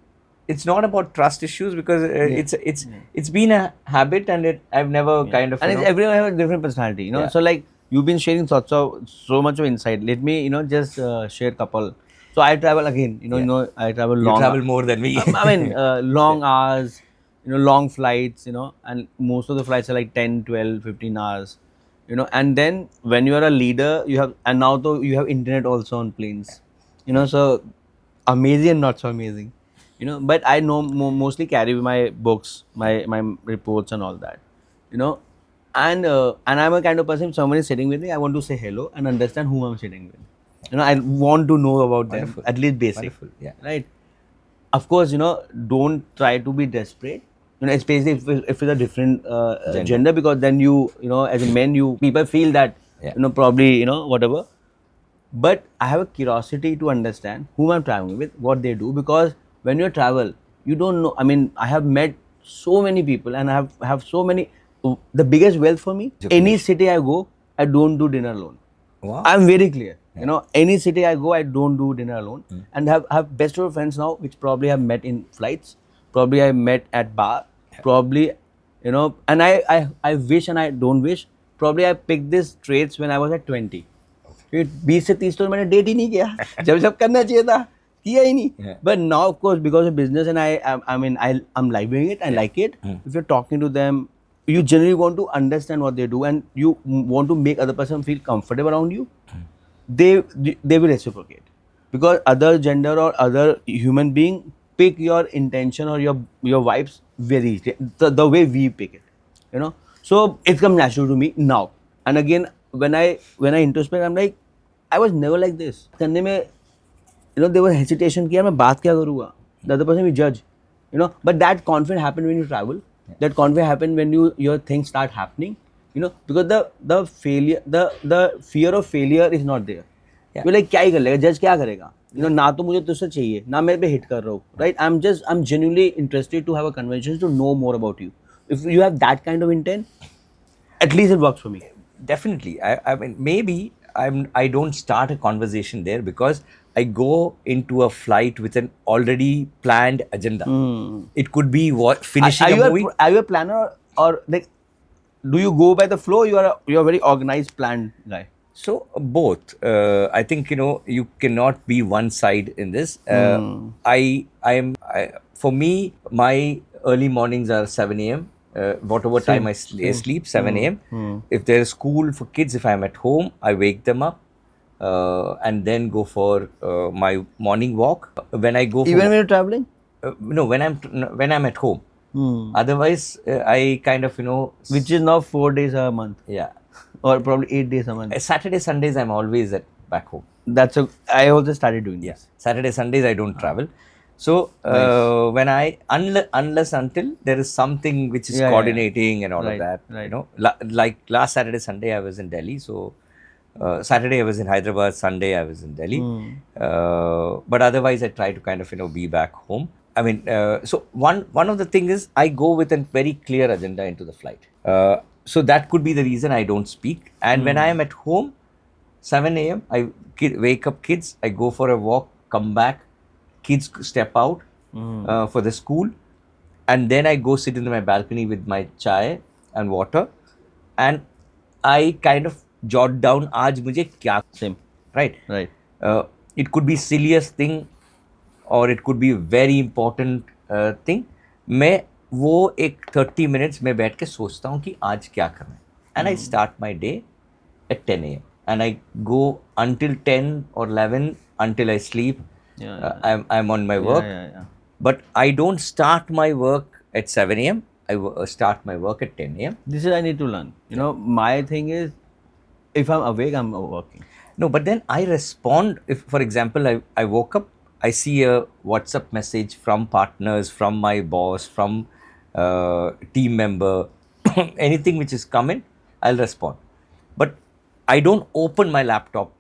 it's not about trust issues because it's been a habit, and I've never kind of, And everyone have a different personality, Yeah. So like you've been sharing so much of insight. Let me, just share couple. So I travel again, Yeah. I travel You long. travel more than me. I mean, long hours, long flights, and most of the flights are like 10, 12, 15 hours, and then when you are a leader, you have, and now though you have internet also on planes, so amazing and not so amazing, but I know mostly carry my books, my reports and all that, you know, and I'm a kind of person, if someone is sitting with me, I want to say hello and understand who I'm sitting with. I want to know about them, Wonderful. at least basic. Wonderful. Yeah. Right. Of course, don't try to be desperate. Especially if it's a different gender, because then as a man, people feel that Yeah. probably whatever. But I have a curiosity to understand whom I'm traveling with, what they do, because when you travel, you don't know. I mean, I have met so many people, and I have so many. The biggest wealth for me, any city I go, I don't do dinner alone. Wow. I'm very clear. Any city I go, I don't do dinner alone, and have best of friends now, which probably have met in flights, probably I met at bar, probably, and I wish and I don't wish. Probably I picked these traits when I was at 20. फिर 20 से 30 तो मैंने date ही नहीं किया जब जब करना चाहिए था किया ही नहीं but now of course because of business and I'm living it, I like it. If you're talking to them, you generally want to understand what they do, and you want to make other person feel comfortable around you. They will reciprocate, because other gender or other human being pick your intention or your vibes very easily, the way we pick it, so it comes natural to me now. And again, when I introspect, I'm like, I was never like this. करने में, there was hesitation कि यार मैं बात क्या करूँगा. The other person will judge, But that confidence happen when you travel. That confidence happen when your things start happening, because the failure, the fear of failure is not there. You're like क्या ही कर लेगा, judge क्या करेगा, ना तो मुझे तुझसे चाहिए, ना मेरे पे hit कर रहा हूँ, right? I'm genuinely interested to have a conversation to know more about you. If you have that kind of intent, at least it works for me. Definitely. I mean, maybe I don't start a conversation there because I go into a flight with an already planned agenda. It could be finishing a movie. Are you a planner, or like, do you go by the flow? You're a very organized, planned guy. So both. I think you cannot be one side in this. For me, my early mornings are 7 a.m. Whatever time I sleep, 7 a.m. If there's school for kids, if I'm at home, I wake them up and then go for my morning walk. When I go for Even when you're traveling? No, when I'm at home. Otherwise, I kind of Which is now 4 days a month. Yeah. Or probably 8 days a month. Saturday, Sundays, I'm always back home. I also started doing this. Saturday, Sundays, I don't travel. So when unless until there is something which is coordinating and all of that, like last Saturday, Sunday, I was in Delhi. So Saturday I was in Hyderabad, Sunday I was in Delhi. But otherwise, I try to kind of be back home. I mean, so one of the things is I go with a very clear agenda into the flight. So that could be the reason I don't speak. And when I am at home, 7 a.m. I wake up kids, I go for a walk, come back, kids step out for the school, and then I go sit in my balcony with my chai and water, and I kind of jot down आज मुझे क्या Same. Right. Right. It could be silliest thing or it could be very important thing. मैं वो एक 30 minutes में बैठ के सोचता हूँ कि आज क्या करना है, and I start my day at 10 a.m. and I go until 10 or 11 until I sleep. I'm on my work. Yeah. But I don't start my work at 7 a.m. I start my work at 10 a.m. This is I need to learn. You know, my thing is, if I'm awake, I'm working. No, but then I respond. If, for example, I woke up, I see a WhatsApp message from partners, from my boss, from team member, anything which is coming, I'll respond. But I don't open my laptop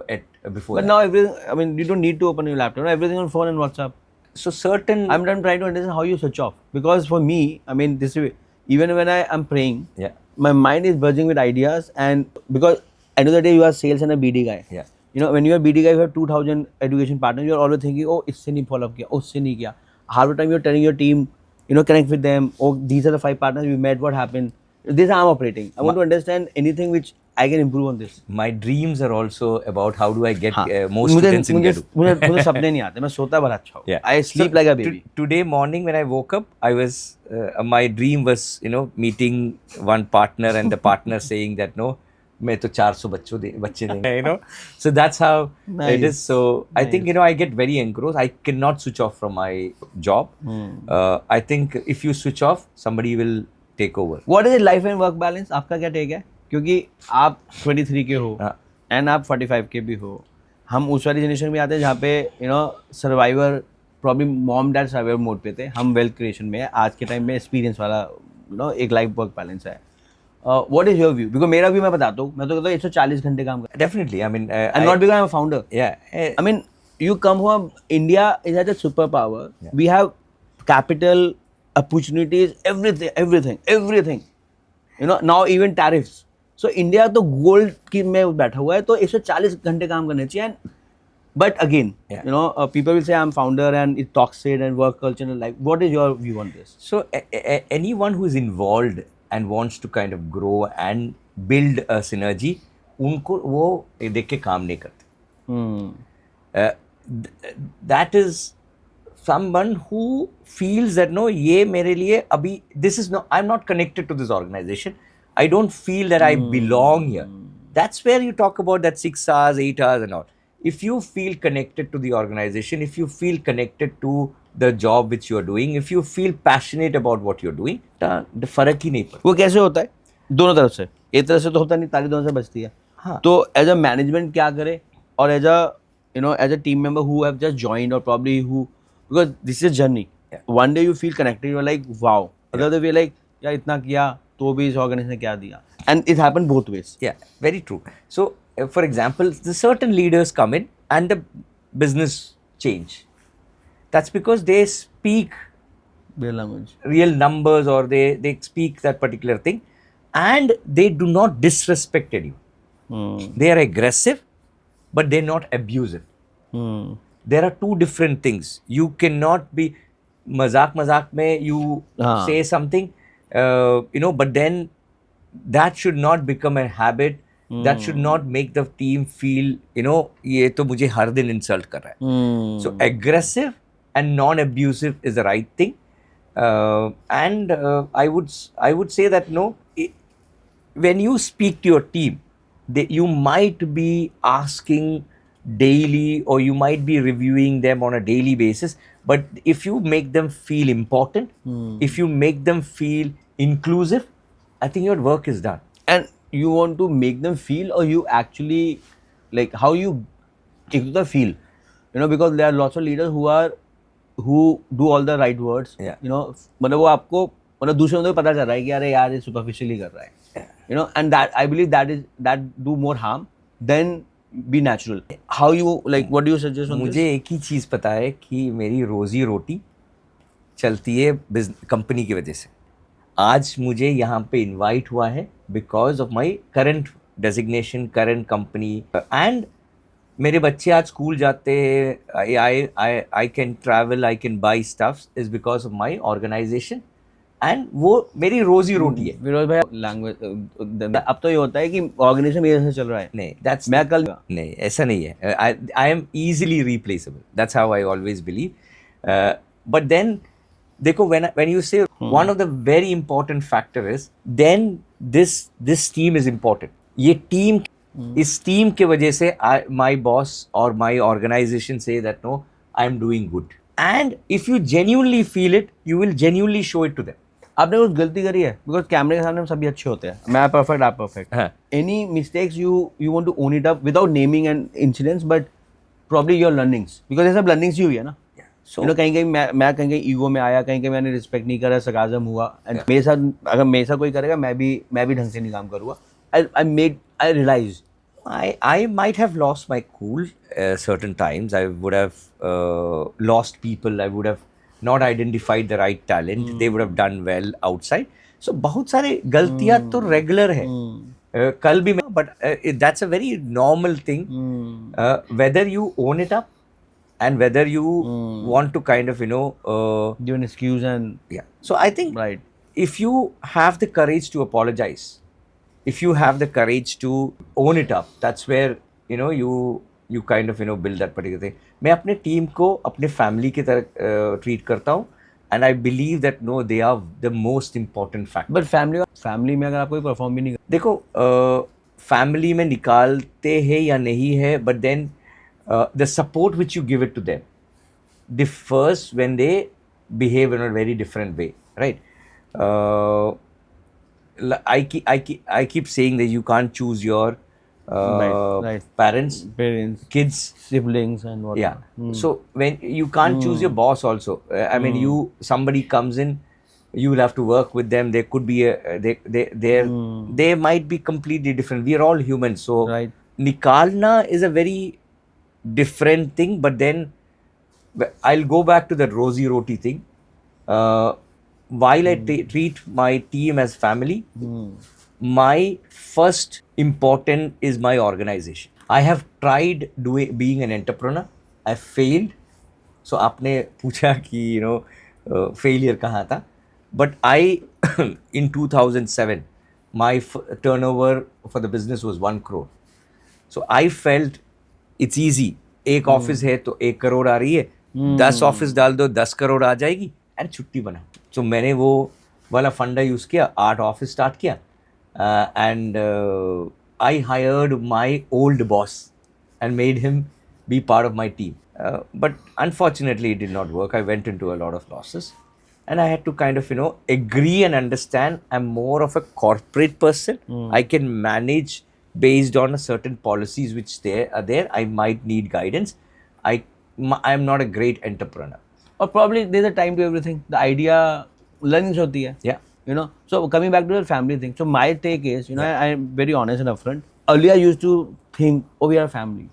at before. But that. now everything, I mean, you don't need to open your laptop. Everything on phone and WhatsApp. So certain. I'm trying to understand how you switch off. Because for me, I mean, this way, even when I am praying, Yeah. my mind is buzzing with ideas. And because end of the day, you are sales and a BD guy. Yeah. You know, when you are BD guy, you have 2,000 education partners. You are always thinking, oh, isse nahi follow up kiya, oh, isse nahi kiya. Half the time you're telling your team, you know, connect with them. Oh, these are the 5 partners we met. What happened? This is how I'm operating. I want to understand anything which I can improve on this. My dreams are also about how do I get more मुझे students in GEDU. मुझे सपने नहीं आते. मैं सोता बड़ा अच्छा हूँ. Yeah. I sleep So, like a baby. Today morning when I woke up, I was my dream was meeting one partner and the partner saying that no, मैं तो 400 बच्चे देंगे, So that's how it is. So I think I get very engrossed. I cannot switch off from my job. I think if you switch off, somebody will take over. What is life and work balance? आपका क्या take है? क्योंकि आप 23 के हो and आप 45 के भी हो. हम उस वाली जनरेशन में आते हैं जहाँ पे survivor problem mom dad survivor mode पे थे. हम वेल्थ क्रिएशन में है. आज के टाइम में एक्सपीरियंस वाला एक लाइफ वर्क बैलेंस है. What is your view? Because मेरा व्यू मैं बताता हूँ. मैं तो कहता हूँ 140 घंटे काम कर. Definitely. I mean, and not because I am a founder. yeah. I mean, you come home, India is at a superpower. Yeah. We have capital, opportunities, everything. Now even tariffs. So India तो gold की में बैठा हुआ है, तो 140 घंटे काम करने चाहिए. But again, people will say I'm founder and it's toxic and work culture and like. What is your view on this? So anyone who is involved and wants to kind of grow and build a synergy, उनको वो देख के काम नहीं करते. That is someone who feels that no, ये मेरे लिए अभी this is no, I'm not connected to this organization. I don't feel that I belong here. That's where you talk about that 6 hours, 8 hours and all. If you feel connected to the organization, if you feel connected to the job which you are doing, if you feel passionate about what you're doing, the फर्क ही नहीं पड़ता. वो कैसे होता है? दोनों तरफ से. एक तरफ से तो होता नहीं, ताली दोनों से बचती है. हाँ. तो एज अ मैनेजमेंट क्या करे और as a team member who have just joined or probably who, because this is a journey. One day you feel connected, you're like wow. Other way like यार इतना किया तो भी इस ऑर्गेनाइजेशन ने क्या दिया. And it happened both ways. Yeah, very true. So, for example, the certain leaders come in and the business change. That's because they speak Real language. real numbers or they speak that particular thing and they do not disrespect anyone. They are aggressive, but they're not abusive. There are two different things. You cannot be मजाक में you say something, but then that should not become a habit. That should not make the team feel, ये तो मुझे हर दिन insult कर रहा है. So aggressive and non-abusive is the right thing. And I would say that when you speak to your team, you might be asking daily or you might be reviewing them on a daily basis, but if you make them feel important, if you make them feel inclusive, I think your work is done. And you want to make them feel, or you actually like how you take the feel, because there are lots of leaders who do all the right words. Yeah. मतलब वो आपको मतलब दूसरे बंदे को पता चल रहा है कि यार ये superficially कर रहा है. And that I believe that do more harm than be natural. How you like? What do you suggest on this? मुझे एक ही चीज़ पता है कि मेरी रोजी रोटी चलती है कंपनी की वजह से. आज मुझे यहाँ पे इनवाइट हुआ है because of my current designation, current company. And मेरे बच्चे आज स्कूल जाते हैं. I can travel, I can buy stuffs is because of my organisation. And वो मेरी रोजी रोटी है. फिरोज भाई लैंग्वेज अब तो ये होता है कि ऑर्गेनाइजेशन मेरे से चल रहा है. नहीं, दैट्स मैं कल नहीं, ऐसा नहीं है. I am easily replaceable. That's how I always believe. But then देखो, when you say one of the very important factor is then this team is important. ये team इस टीम के वजह से my boss or my organization say that no, I'm doing good. And if you genuinely feel it, you will genuinely show it to them. आपने कुछ गलती करी है, बिकॉज कैमरे के सामने हम सभी अच्छे होते हैं, मैं परफेक्ट, आप परफेक्ट, हाँ. Any mistakes you want to own it up without naming and incidents, but probably your learnings, because ये सब लर्निंग्स ही हुई है ना. So, कहीं कहीं मैं कहीं कहीं ईगो में आया, कहीं कहीं मैंने रिस्पेक्ट नहीं करा, सरकाज़म हुआ, एंड मेरे साथ अगर मेरे साथ कोई करेगा मैं भी ढंग से नहीं काम करूँगा. आई realise I might have lost my cool certain times. I would have lost people. I would have not identified the right talent. They would have done well outside. So बहुत सारे गलतियाँ तो regular है. कल भी मैं, but that's a very normal thing. Whether you own it up and whether you want to kind of give an excuse and yeah. So I think right. if you have the courage to apologize, if you have the courage to own it up, that's where you kind of build that particular thing. मैं अपने team को अपने family की तरह treat करता हूँ, and I believe that no, they are the most important factor. But family में अगर आप कोई परफॉर्म भी नहीं देखो फैमिली में निकालते हैं या नहीं है, but then the support which you give it to them differs when they behave in a very different way, right? I keep saying that you can't choose your right. parents, kids, siblings and what. Yeah. So when you can't choose your boss also, I mean, somebody comes in, you will have to work with them. There could be they might be completely different. We are all humans, so right. Nikalna is a very different thing. But then I'll go back to the rosy roti thing. While I treat my team as family, my first important is my organization. I have tried being an entrepreneur. I failed. So आपने पूछा कि failure कहाँ था? But I in 2007 my turnover for the business was 1 crore. So I felt it's easy. एक office है तो 1 करोड़ आ रही है, 10 ऑफिस डाल दो 10 करोड़ आ जाएगी एंड छुट्टी बना. So मैंने वो वाला फंडा यूज़ किया, 8 ऑफिस स्टार्ट किया, and I hired my old boss and made him be part of my team. But unfortunately, it did not work. I went into a lot of losses, and I had to kind of agree and understand I'm more of a corporate person. I can manage based on a certain policies which are there. I might need guidance. I am not a great entrepreneur. Or probably there's a time to everything. The idea learning होती है. Yeah. So coming back to the family thing. So my take is, I am very honest and upfront. Earlier I used to think, oh, we are a family.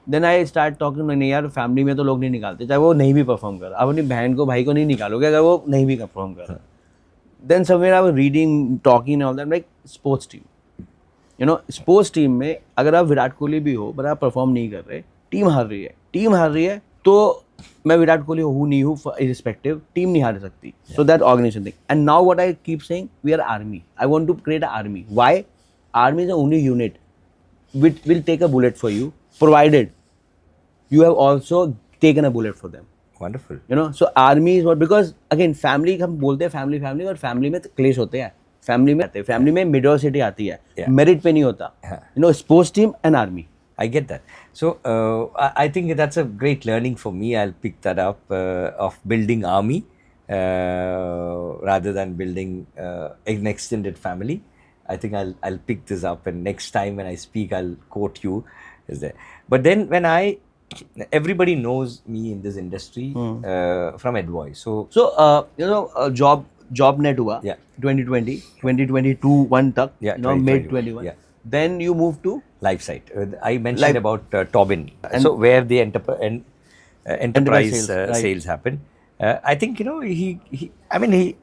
Then I start talking, नहीं यार family में तो लोग नहीं निकालते, चाहे वो नहीं भी perform कर. आप अपनी बहन को भाई को नहीं निकालोगे अगर वो नहीं भी perform कर. Then somewhere I was reading, talking and all that, like sports team. Sports team में अगर आप विराट कोहली भी हो, पर आप perform नहीं कर रहे, टीम हार रही है, तो मैं विराट कोहली हूँ नहीं हूँ irrespective, टीम नहीं हार सकती. So that organization thing. And now what I keep saying, we are army. I want to create an army. Why? Army is the only unit which will take a bullet for you, provided you have also taken a bullet for them. Wonderful. So army is what, because again family हम बोलते हैं family और family में क्लेश होते हैं. family में middle आती है, merit पे नहीं होता. Sports team and army. I get that. So I think that's a great learning for me. I'll pick that up of building army rather than building an extended family. I think I'll pick this up, and next time when I speak, I'll quote you. Is there? But then when everybody knows me in this industry from ApplyBoard. So job net हुआ. Yeah. 2020, 2022 1 तक. Yeah. Mid 21. Yeah. Then you moved to Life site. I mentioned about Tobin. So where the enterprise sales happen. I think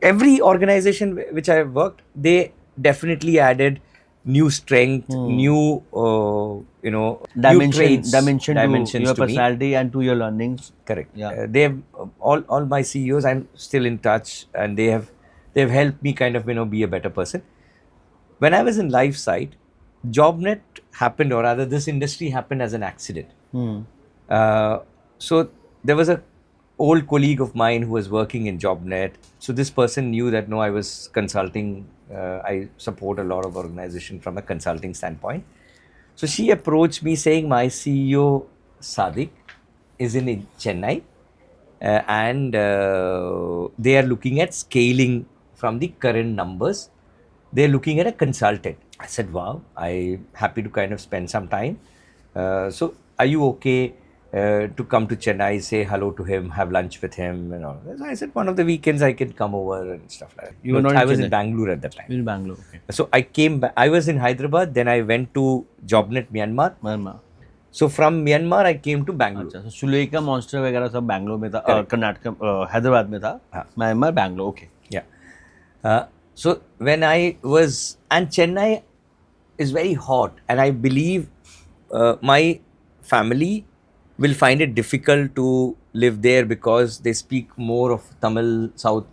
every organization which I have worked, they definitely added new strength, new new traits, dimension to your to me. personality and to your learnings. Correct. Yeah. They have all my CEOs. I'm still in touch, and they have helped me kind of be a better person. When I was in life site, JobNet happened, or rather this industry happened as an accident. So there was a old colleague of mine who was working in JobNet. So this person knew that I was consulting. I support a lot of organization from a consulting standpoint. So she approached me saying, my CEO Sadiq is in Chennai, and they are looking at scaling from the current numbers. They're looking at a consultant. I said, wow, I'm happy to kind of spend some time. So are you okay to come to Chennai, say hello to him, have lunch with him and all that? So I said, one of the weekends I can come over and stuff like that. You were not in I was in Chennai? Bangalore at that time. In Bangalore. Okay. So I came back. I was in Hyderabad, then I went to JobNet Myanmar. Myanmar. So from Myanmar, I came to Bangalore. अच्छा, Sulekha monster वगैरह सब बैंगलोर में था, Correct. Karnataka Hyderabad में था, हाँ. Myanmar Bangalore. Okay. Yeah. So when I was, and Chennai is very hot, and I believe my family will find it difficult to live there because they speak more of Tamil South.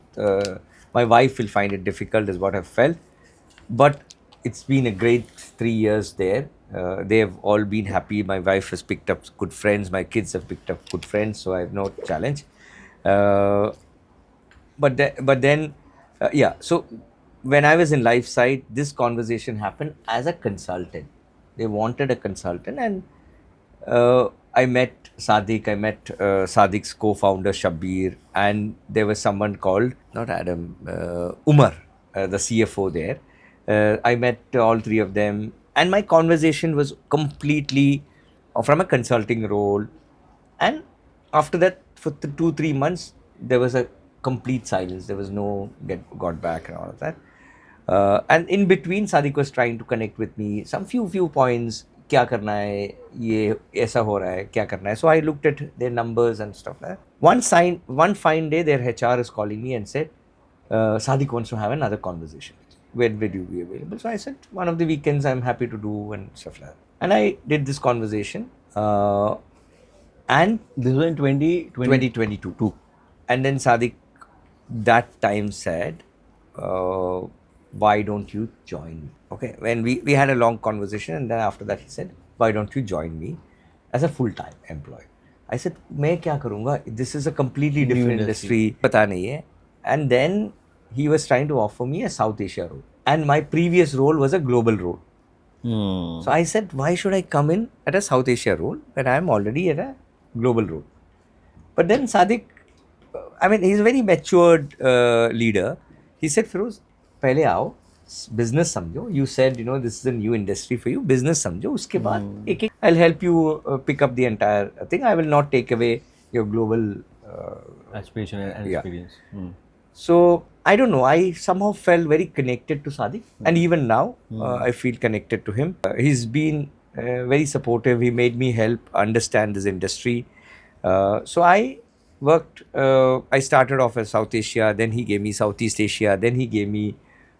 My wife will find it difficult, is what I've felt. But it's been a great 3 years there. They have all been happy. My wife has picked up good friends. My kids have picked up good friends, so I have no challenge. But then, yeah. So when I was in Life Site, this conversation happened as a consultant. They wanted a consultant, and I met Sadiq. I met Sadiq's co-founder Shabbir, and there was someone called, not Adam, Umar, the CFO there. I met all three of them, and my conversation was completely from a consulting role. And after that, for 2-3 months, there was a complete silence. There was no got back and all of that. And in between, Sadiq was trying to connect with me. Some few points. क्या करना है, ये ऐसा हो रहा है, क्या करना है. So I looked at their numbers and stuff like that. One fine day, their HR is calling me and said, Sadiq wants to have another conversation. When will you be available? So I said, one of the weekends I'm happy to do and stuff like that. And I did this conversation. And This was in 2022. And then Sadiq that time said, why don't you join me? Okay, when we had a long conversation, and then after that he said, why don't you join me as a full-time employee? I said, मैं क्या करूँगा? This is a completely different industry. पता नहीं है. And then he was trying to offer me a South Asia role. And my previous role was a global role. So I said, why should I come in at a South Asia role when I am already at a global role? But then Sadiq, I mean, he's a very matured leader. He said, Firoz, पहले आओ, business समझो. You said, this is a new industry for you. Business समझो. उसके बाद एक I'll help you pick up the entire thing. I will not take away your global aspiration and experience. So I don't know. I somehow felt very connected to Sadiq, and even now I feel connected to him. He's been very supportive. He made me help understand this industry. So I worked. I started off as South Asia. Then he gave me Southeast Asia. Then he gave me.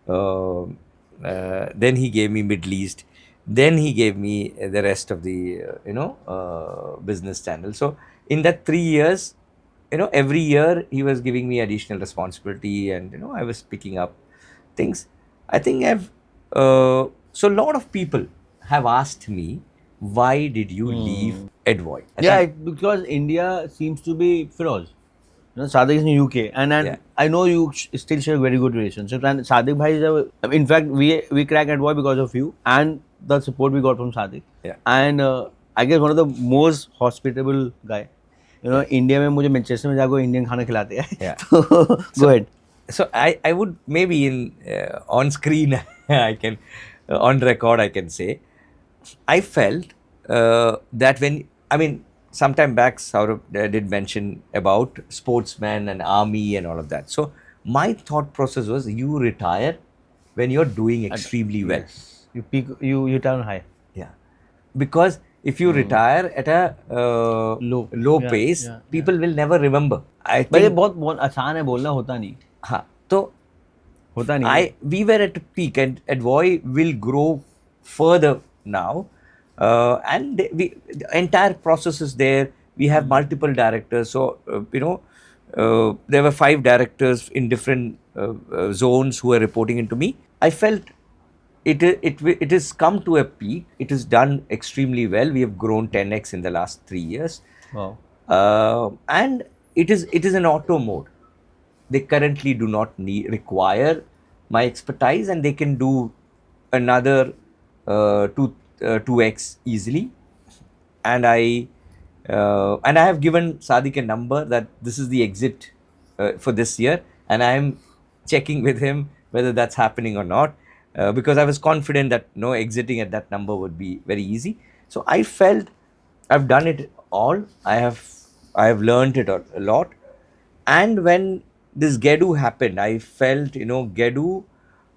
Then he gave me Middle East. Then he gave me the rest of the business channel. So in that 3 years, every year he was giving me additional responsibility, and I was picking up things. I think so a lot of people have asked me, why did you leave Edvoy? Because India seems to be Firoz. Sadiq is in UK, and I know you still share very good relationship. And Sadiq bhai is in fact, we crack Edvoy because of you and the support we got from Sadiq. Yeah. And I guess one of the most hospitable guy. India में मुझे Manchester में जाकर Indian खाना खिलाते हैं. Yeah. Go ahead. So I would maybe in on screen I can on record I can say I felt that sometime back Saurabh did mention about sportsmen and army and all of that. So my thought process was, you retire when you're doing extremely well. Yes. You peak. You turn high. Yeah, because if you retire at a low pace, people will never remember. I But ये think बहुत आसान है बोलना, होता नहीं. हाँ, तो होता नहीं. we were at a peak, and Edvoy will grow further now, and the entire process is there. We have multiple directors, so there were 5 directors in different zones who were reporting into me. I felt it has come to a peak. It is done extremely well. We have grown 10x in the last 3 years. Wow. And it is an auto mode. They currently do not require my expertise, and they can do another 2x easily, and I have given Sadiq a number that this is the exit for this year, and I am checking with him whether that's happening or not, because I was confident that no, exiting at that number would be very easy. So I felt I've done it all. I have learned it a lot, and when this GEDU happened, I felt, GEDU.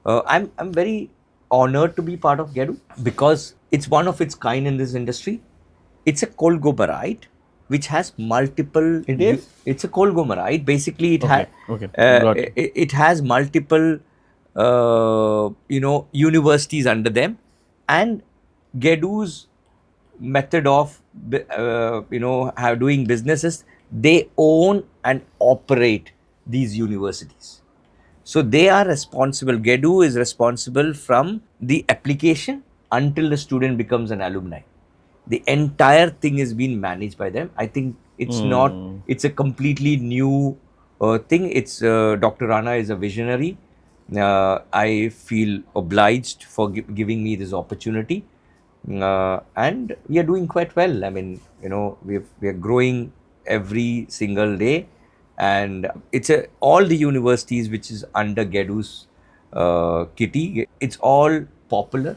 I'm very honored to be part of GEDU because it's one of its kind in this industry. It's a Kolgomerite which has multiple. It is? It's a Kolgomerite. Basically, Okay. Got it. it has multiple, universities under them, and GEDU's method of, how doing businesses. They own and operate these universities. So they are responsible. GEDU is responsible from the application until the student becomes an alumni. The entire thing is being managed by them. I think it's not. It's a completely new thing. It's Dr. Rana is a visionary. I feel obliged for giving me this opportunity, and we are doing quite well. I mean, we are growing every single day, and it's all the universities which is under GEDU's kitty. It's all popular.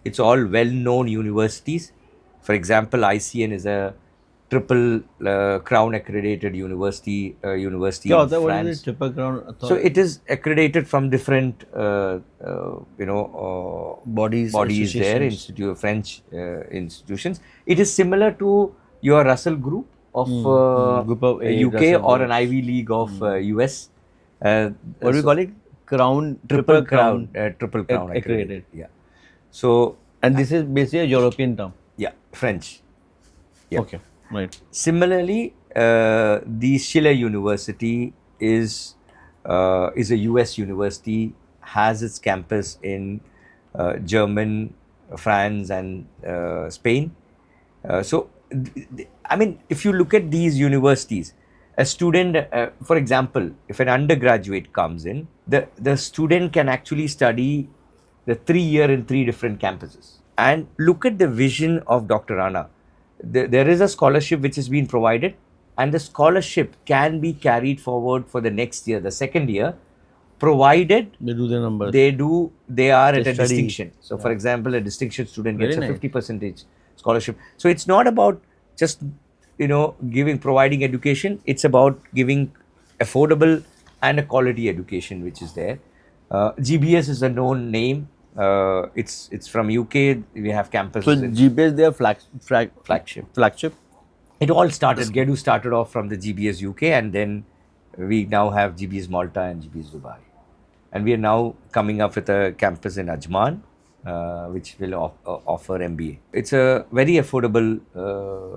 It's all well-known universities. For example, ICN is a triple crown accredited university. University क्या in होता है? What France. is it? Triple Crown So Authority? it is accredited from different, Bodies, bodies there, associations. French institutions. It is similar to your Russell Group of Group of eight UK Russell or an Groups. Ivy League of US. What do we call it? Crown, Triple crown, triple crown accredited. Yeah. So And this is basically a European term. yeah, French. Yeah. Okay, right. Similarly, the Schiller University is a US university, has its campus in German, France, and Spain. I mean, if you look at these universities, a student, for example, if an undergraduate comes in, the student can actually study the 3 year in 3 different campuses. And look at the vision of Dr. Rana. There is a scholarship which is being provided, and the scholarship can be carried forward for the next year, the second year, provided They do the numbers. they are at a study. distinction. So, for example, a distinction student gets Very a nice. 50% scholarship. So it's not about just providing education. It's about giving affordable and a quality education which is there. GBS is a known name. It's from UK. We have campuses So in GPS, they are flagship. flagship. It all started. GEDU started off from the GBS UK, and then we now have GBS Malta and GBS Dubai, and we are now coming up with a campus in Ajman, which will offer MBA. It's a very affordable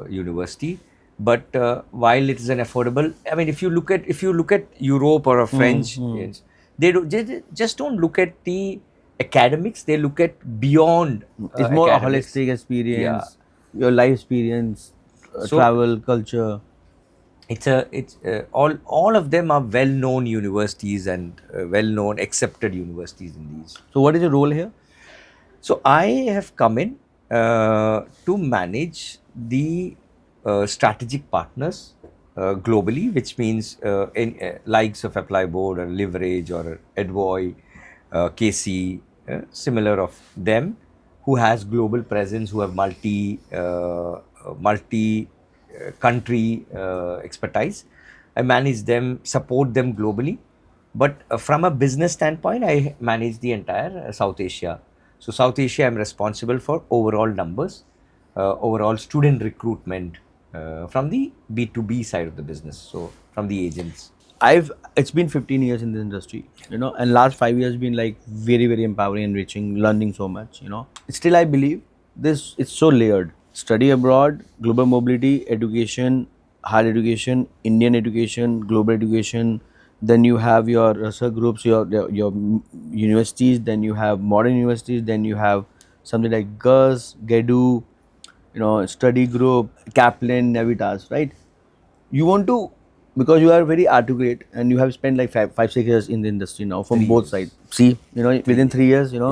university, but while it is an affordable, I mean, if you look at Europe or a French, they just don't look at the academics. They look at beyond. It's more a academics. holistic experience, your life experience, So- travel, culture. It's all of them are well-known universities and well-known accepted universities in these. So what is your role here? So I have come in to manage the strategic partners globally, which means likes of ApplyBoard or Leverage or Advoy, KC, similar of them, who has global presence, who have multi country expertise. I manage them, support them globally. But from a business standpoint, I manage the entire South Asia. So South Asia, I'm responsible for overall numbers, overall student recruitment from the B2B side of the business. So from the agents. It's been 15 years in this industry, and last 5 years been like very, very empowering, enriching, learning so much, Still, I believe it's so layered. Study abroad, global mobility, education, higher education, Indian education, global education. Then you have your research groups, your universities. Then you have modern universities. Then you have something like GUS, GEDU, study group, Kaplan, Navitas, right? You want to, because you are very articulate and you have spent like 5-6 years in the industry now from both sides. See, within 3 years, you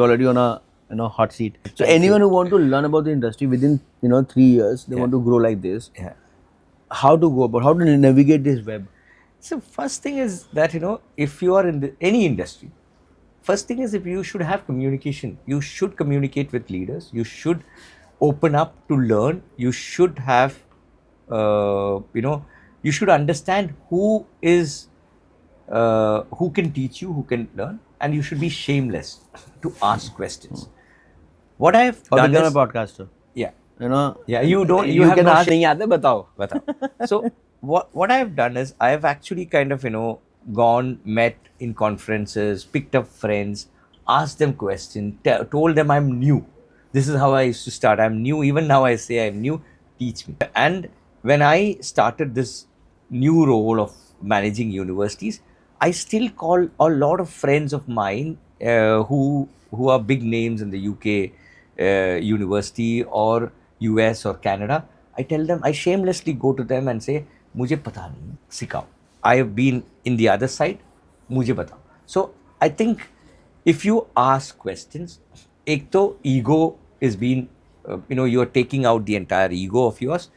already on a hot seat. So Thank anyone you. who want to learn about the industry within 3 years, they want to grow like this. Yeah. How to go about, how to navigate this web? So first thing is that if you are in any industry, first thing is if you should have communication. You should communicate with leaders. You should open up to learn. You should have, you should understand who can teach you, who can learn, and you should be shameless to ask questions. What I have How to done become a is, podcaster? yeah, You know, yeah, you you have can no ask. नहीं आते बताओ. Batao. So what I have done is I have actually kind of gone, met in conferences, picked up friends, asked them questions, told them I'm new. This is how I used to start. I'm new. Even now I say I'm new. Teach me. And when I started this new role of managing universities, I still call a lot of friends of mine who are big names in the UK university or US or Canada. I tell them, I shamelessly go to them and say, मुझे पता नहीं है, सिखाओ. I have been in the other side, मुझे बताओ. So I think if you ask questions, एक तो ego is being, you are taking out the entire ego of yours.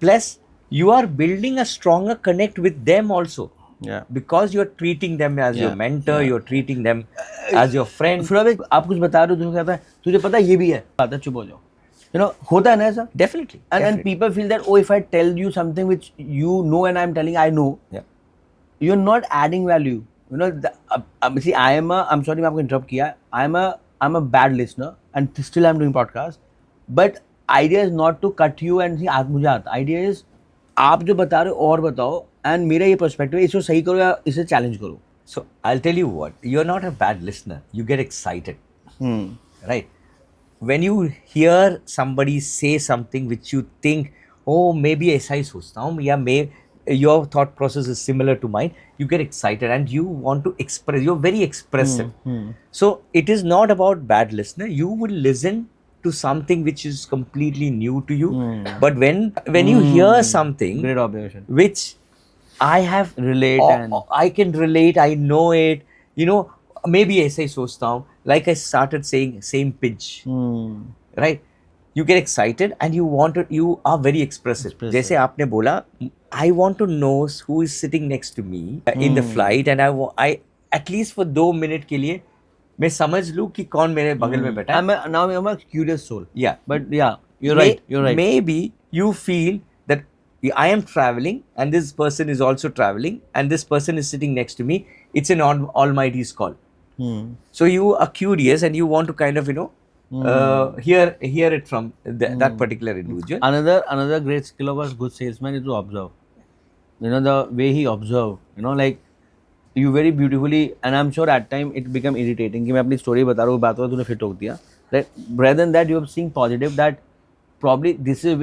Plus, you are building a stronger connect with them also. Yeah. Because you are treating them as your Yeah, mentor, yeah. you are treating them as your friend. फिर आप कुछ बता रहे हो, कहता है तुझे पता है ये भी है, बात है, चुप हो जाओ. होता है ना ऐसा. Definitely. And definitely. people feel that, oh, if I tell you something which you know and I'm telling I know, Yeah. you're not adding value. See, I'm sorry मैं आपको interrupt किया. I'm a bad listener and still I'm doing podcast. But idea is not to cut you and see आज मुझे आता. Idea is आप जो बता रहे हो और बताओ and मेरा ये perspective है, इसको सही करो या इसे challenge करो. So I'll tell you what, you're not a bad listener. You get excited. Right? When you hear somebody say something which you think, oh, maybe ऐसा ही सोचता हूँ, या your thought process is similar to mine, you get excited and you want to express. You're very expressive. So it is not about bad listener. You will listen to something which is completely new to you. But when you hear something Great observation. which I have Relate and I can relate, I know it, maybe ऐसे ही सोचता हूँ, like I started saying same pitch, right? You get excited and you are very expressive. जैसे आपने बोला, I want to know who is sitting next to me in the flight, and I at least for 2 minutes के लिए मैं समझ लूँ कि कौन मेरे बगल में बैठा है. now I'm a curious soul. Yeah. But yeah, you're right. Maybe you feel that I am traveling and this person is also traveling and this person is sitting next to me. It's an Almighty's call. So you are curious and you want to kind of hear it from that particular individual. Another great skill of a good salesman is to observe. The way he observe, like you very beautifully, and I'm sure at time it become irritating कि मैं अपनी story बता रहा हूँ, बात तूने फिर टोक दिया. That rather than that you have seen positive, that probably this is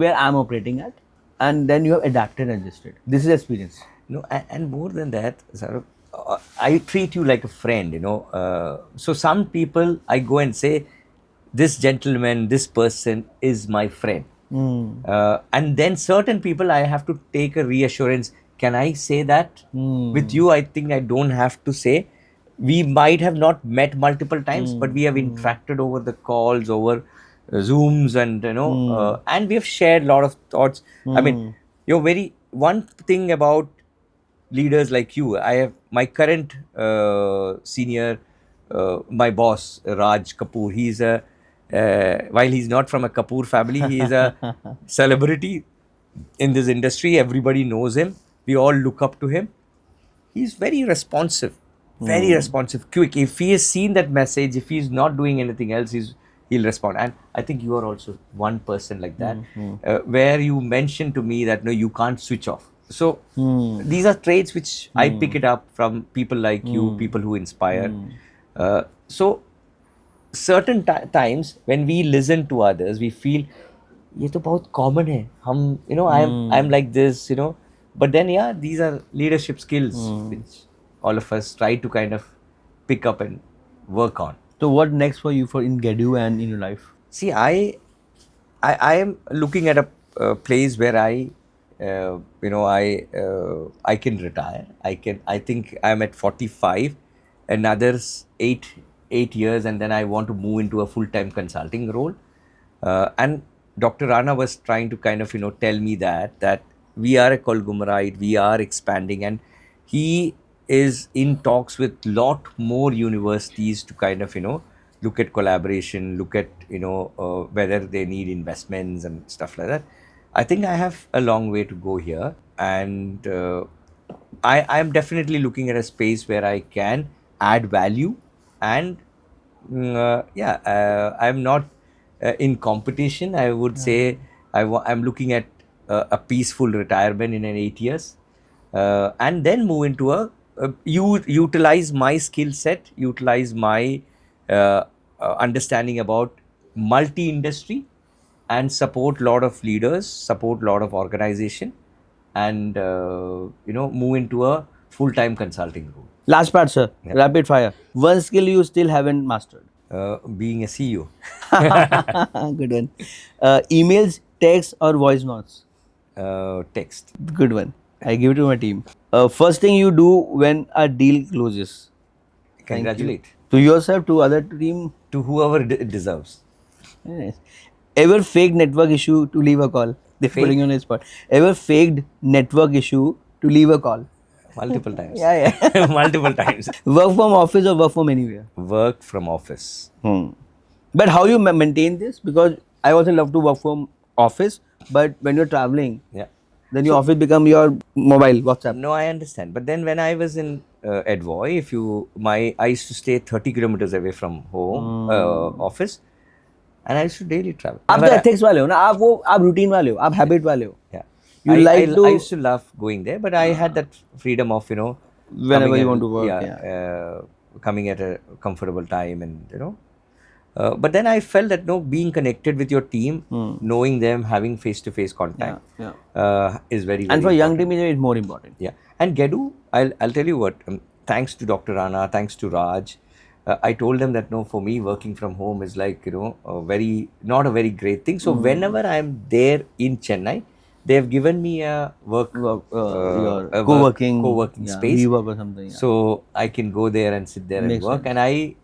where I'm operating at, and then you have adapted and adjusted. This is experience. And more than that, Saurabh, I treat you like a friend, so some people I go and say, this gentleman, this person is my friend. And then certain people I have to take a reassurance. Can I say that? With you, I think I don't have to say. We might have not met multiple times, but we have interacted over the calls, over Zooms, and and we have shared a lot of thoughts. I mean, one thing about leaders like you, I have my current senior, my boss Raj Kapoor. He's while he's not from a Kapoor family, he is a celebrity in this industry. Everybody knows him. We all look up to him. He's very responsive, quick. If he has seen that message, if he's not doing anything else, he'll respond. And I think you are also one person like that, where you mentioned to me that no, you can't switch off. So these are traits which I pick it up from people like you, people who inspire. So certain times when we listen to others, we feel ये तो बहुत common है. I'm like this, But then these are leadership skills which all of us try to kind of pick up and work on. So what next for you in GEDU and in your life? See, I am looking at a place where I can retire. I think I'm at 45. Another 8 8 years, and then I want to move into a full-time consulting role. And Dr. Rana was trying to kind of tell me that we are a conglomerate, we are expanding, and he is in talks with lot more universities to kind of look at collaboration, look at whether they need investments and stuff like that. I think I have a long way to go here, and I am definitely looking at a space where I can add value, and I'm not in competition. I would say I'm looking at a peaceful retirement in an 8 years, and then move into utilize my skill set, utilize my understanding about multi-industry, and support lot of leaders, support lot of organization, and move into a full-time consulting role. Last part, sir. Yeah. Rapid fire. One skill you still haven't mastered. Being a CEO. Good one. Emails, text, or voice notes. Text. Good one. I give it to my team. First thing you do when a deal closes. Congratulate. To yourself, to other team. To whoever deserves. Yes. Ever faked network issue to leave a call? They're putting you on a spot. Ever faked network issue to leave a call? Multiple times. Yeah. Multiple times. Work from office or work from anywhere? Work from office. But how you maintain this? Because I also love to work from office, but when you're traveling, Yeah. then your office become your mobile, WhatsApp. No, I understand. But then when I was in Edvoy, I used to stay 30 kilometers away from home, office, and I used to daily travel. आप तो ethics वाले हो ना, आप routine वाले हो, आप habit वाले हो. Yeah. I used to love going there, but I had that freedom of Whenever you want to work. coming at a comfortable time, and but then I felt that being connected with your team, knowing them, having face-to-face contact, is very, very And for young important. team, it's more important. Yeah, and GEDU, I'll tell you what. Thanks to Dr. Rana, thanks to Raj, I told them that for me working from home is like not a very great thing. So whenever I'm there in Chennai, they have given me a co-working space, WeWork or something. Yeah. so I can go there and sit there and Makes work. And I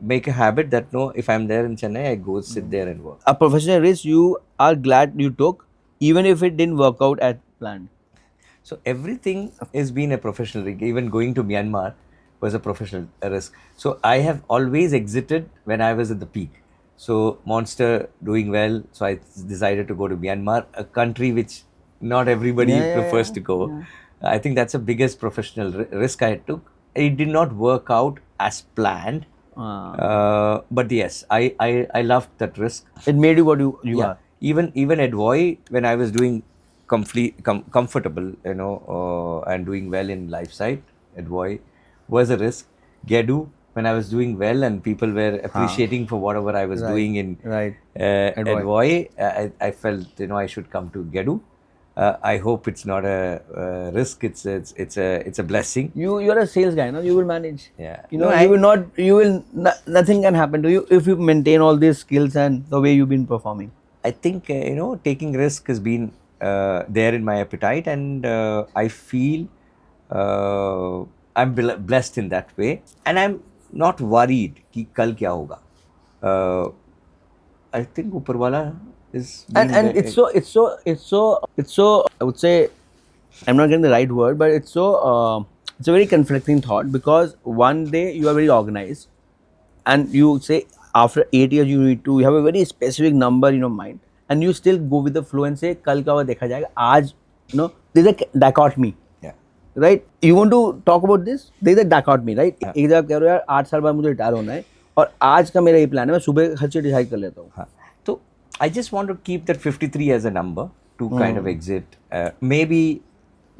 make a habit that if I'm there in Chennai, I go sit there and work. A professional risk you are glad you took, even if it didn't work out as planned. So everything has been a professional risk. Even going to Myanmar was a professional risk. So I have always exited when I was at the peak. So Monster doing well, so I decided to go to Myanmar, a country which not everybody prefers to go. Yeah. I think that's the biggest professional risk I took. It did not work out as planned, but yes, I loved that risk. It made you what you are. Even at Voy, when I was doing comfortable, and doing well in life side, at Voy was a risk. GEDU, when I was doing well and people were appreciating for whatever I was doing in at Voy, I felt I should come to GEDU. I hope it's not a risk. It's a blessing. You're a sales guy, no? You will manage. Yeah. Nothing can happen to you if you maintain all these skills and the way you've been performing. I think taking risk has been there in my appetite, and I feel I'm blessed in that way, and I'm not worried कि कल क्या होगा. I think Upperwala is And it's so I would say, I'm not getting the right word, but it's a very conflicting thought, because one day you are very organized and you say after 8 years you have a very specific number in your mind, and you still go with the flow and say कल का वो देखा जाएगा. आज there's a dichotomy. Right? You want to talk about this? There is a dichotomy, right? एक जगह कह रहे हो यार 8 साल बाद मुझे रिटायर होना है और आज का मेरा ये प्लान है, मैं सुबह हर चीज डिसाइड कर लेता हूँ. तो I just want to keep that 53 as a number to kind of exit. Maybe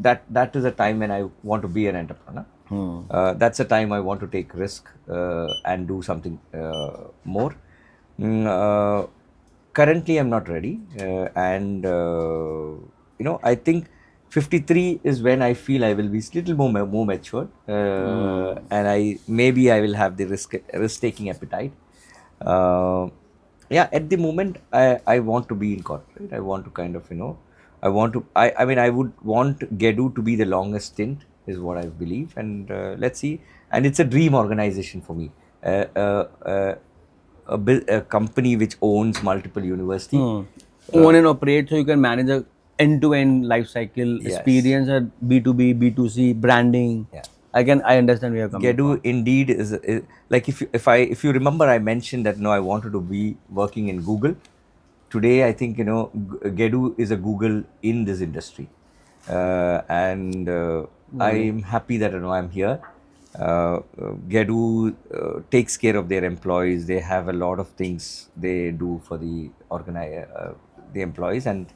that is a time when I want to be an entrepreneur. That's a time I want to take risk and do something more. Currently, I'm not ready, and I think 53 is when I feel I will be a little more mature, and I will have the risk taking appetite. At the moment I want to be in corporate. I want to kind of I would want GEDU to be the longest stint, is what I believe, and let's see. And it's a dream organization for me. a company which owns multiple university. Own and operate, so you can manage a end-to-end life cycle Yes. experience at B2B, B2C, branding. Yeah. I understand where you're coming GEDU from. indeed is like, if you remember, I mentioned that no, I wanted to be working in Google. Today, I think, GEDU is a Google in this industry, and I'm happy that I'm here. GEDU takes care of their employees. They have a lot of things they do for the employees, and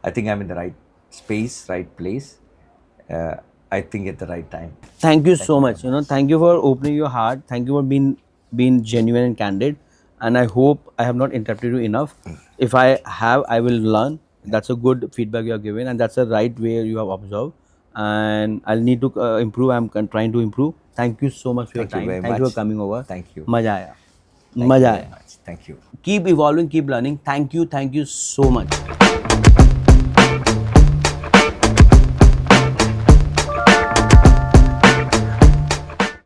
I think I'm in the right space, right place. Uh, I think at the right time. Thank you so much. Thank you for opening your heart. Thank you for being genuine and candid. And I hope I have not interrupted you enough. If I have, I will learn. That's a good feedback you are giving, and that's the right way you have observed. And I'll need to improve. I'm trying to improve. Thank you so much for your Thank you time. very Thank you for much. coming over. Thank you. मजा आया. Thank you मजा very आया. much. Thank you. Keep evolving, keep learning. Thank you so much.